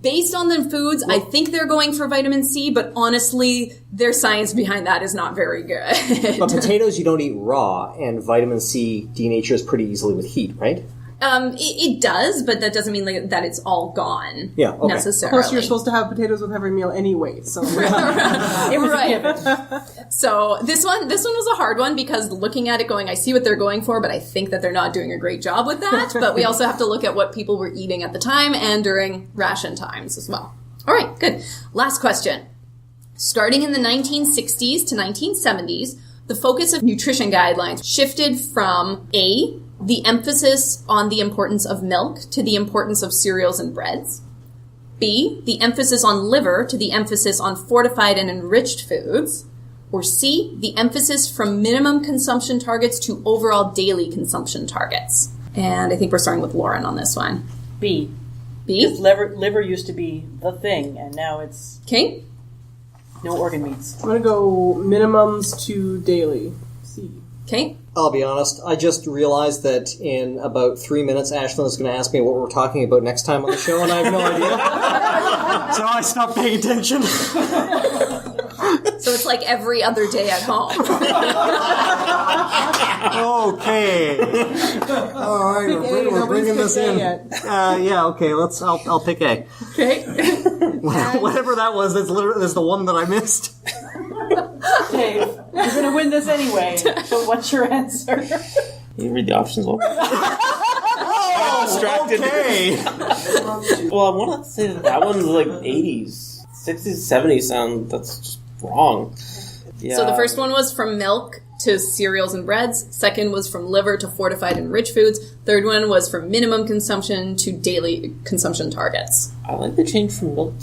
based on the foods, I think they're going for vitamin C, but honestly, their science behind that is not very good. But potatoes you don't eat raw, and vitamin C denatures pretty easily with heat, right? It does, but that doesn't mean that it's all gone necessarily. Of course, you're supposed to have potatoes with every meal anyway, so... Right. So this one was a hard one because looking at it going, I see what they're going for, but I think that they're not doing a great job with that. But we also have to look at what people were eating at the time and during ration times as well. All right, good. Last question. Starting in the 1960s to 1970s, the focus of nutrition guidelines shifted from A, the emphasis on the importance of milk to the importance of cereals and breads. B, the emphasis on liver to the emphasis on fortified and enriched foods. Or C, the emphasis from minimum consumption targets to overall daily consumption targets. And I think we're starting with Lauren on this one. B. B? Because liver used to be the thing, and now it's... Okay. No organ meats. I'm going to go minimums to daily. C. Okay. I'll be honest, I just realized that in about 3 minutes, Ashlyn is going to ask me what we're talking about next time on the show, and I have no idea. So I stopped paying attention. So it's like every other day at home. Okay. All right, we're bringing this in. Yeah, okay, I'll pick A. Okay. Whatever that was, that's the one that I missed. Dave, you're going to win this anyway, so what's your answer? You read the options over. Distracted. Okay. Well, I want to say that one's like 80s. 60s, 70s sound, that's just wrong. Yeah. So the first one was from milk to cereals and breads. Second was from liver to fortified and rich foods. Third one was from minimum consumption to daily consumption targets. I like the change from milk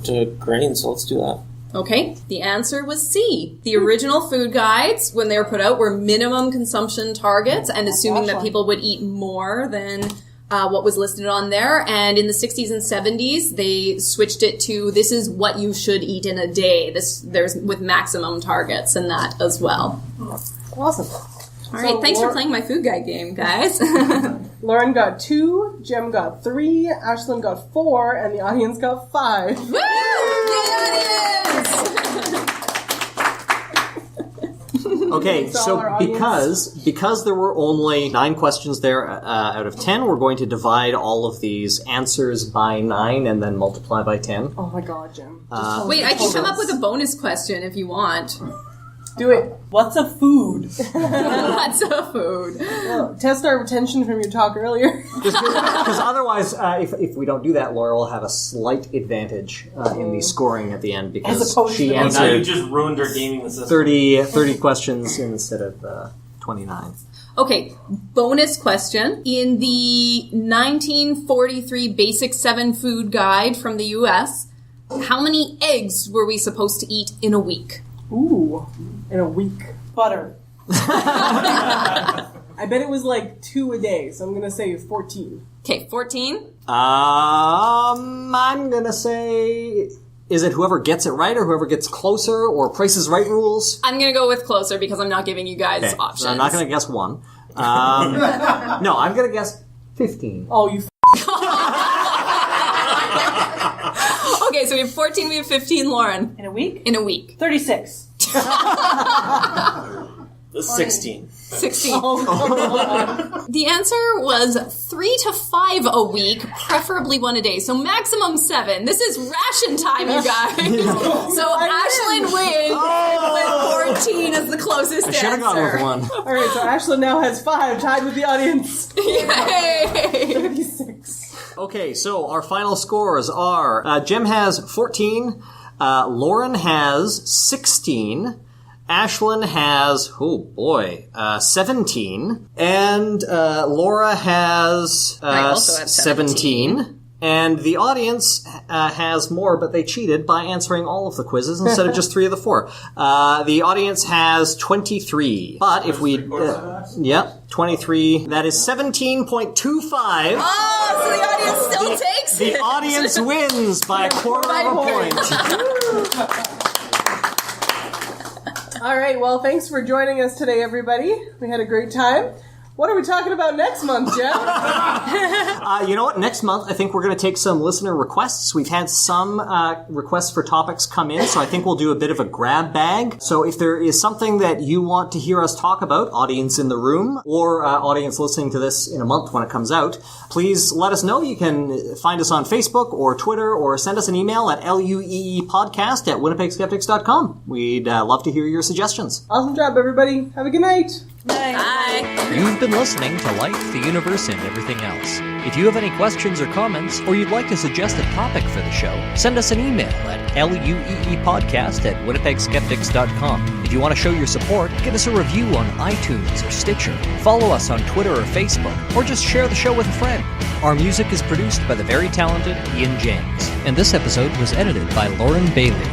to grain, so let's do that. Okay, the answer was C. The original food guides, when they were put out, were minimum consumption targets and assuming that people would eat more than what was listed on there. And in the 60s and 70s, they switched it to this is what you should eat in a day. There's with maximum targets and that as well. Awesome. All right, thanks for playing my food guide game, guys. Lauren got 2, Jem got 3, Ashlyn got 4, and the audience got 5. Woo! Okay, so because there were only 9 questions there out of 10, we're going to divide all of these answers by 9 and then multiply by 10. Oh my god, Jem. Wait, I can come up with a bonus question if you want. Do it. What's a food? What's a food? Well, test our retention from your talk earlier. Because otherwise, if we don't do that, Laura will have a slight advantage in the scoring at the end because she answered. Now you just ruined her gaming the system. 30 questions instead of 29. Okay, bonus question. In the 1943 Basic 7 Food Guide from the U.S., how many eggs were we supposed to eat in a week? Ooh, in a week. Butter. I bet it was like 2 a day, so I'm going to say 14. Okay, 14? I'm going to say... Is it whoever gets it right or whoever gets closer or Price is Right rules? I'm going to go with closer because I'm not giving you guys options. So I'm not going to guess 1. No, I'm going to guess 15. Oh, you Okay, so we have 14, we have 15, Lauren. In a week? In a week. 36. 16. 16. Oh, the answer was 3 to 5 a week, preferably 1 a day. So maximum 7. This is ration time, you guys. So Ashlyn wins with 14 is the closest I should have gone with 1. All right, so Ashlyn now has 5, tied with the audience. Yay! 36. Okay, so our final scores are Jim has 14, Lauren has 16, Ashlyn has, 17, and Laura has I also have 17. And the audience has more, but they cheated by answering all of the quizzes instead of just 3 of the 4. The audience has 23. But if we... 23. That is 17.25. Oh, so the audience still takes it. The audience wins by a quarter of a point. All right, well, thanks for joining us today, everybody. We had a great time. What are we talking about next month, Jeff? You know what? Next month, I think we're going to take some listener requests. We've had some requests for topics come in, so I think we'll do a bit of a grab bag. So if there is something that you want to hear us talk about, audience in the room, or audience listening to this in a month when it comes out, please let us know. You can find us on Facebook or Twitter, or send us an email at LUEEpodcast@winnipegskeptics.com. We'd love to hear your suggestions. Awesome job, everybody. Have a good night. Bye. You've been listening to Life, the Universe, and Everything Else. If you have any questions or comments, or you'd like to suggest a topic for the show, send us an email at LUEEpodcast@winnipegskeptics.com. If you want to show your support, give us a review on iTunes or Stitcher, follow us on Twitter or Facebook, or just share the show with a friend. Our music is produced by the very talented Ian James, and this episode was edited by Lauren Bailey.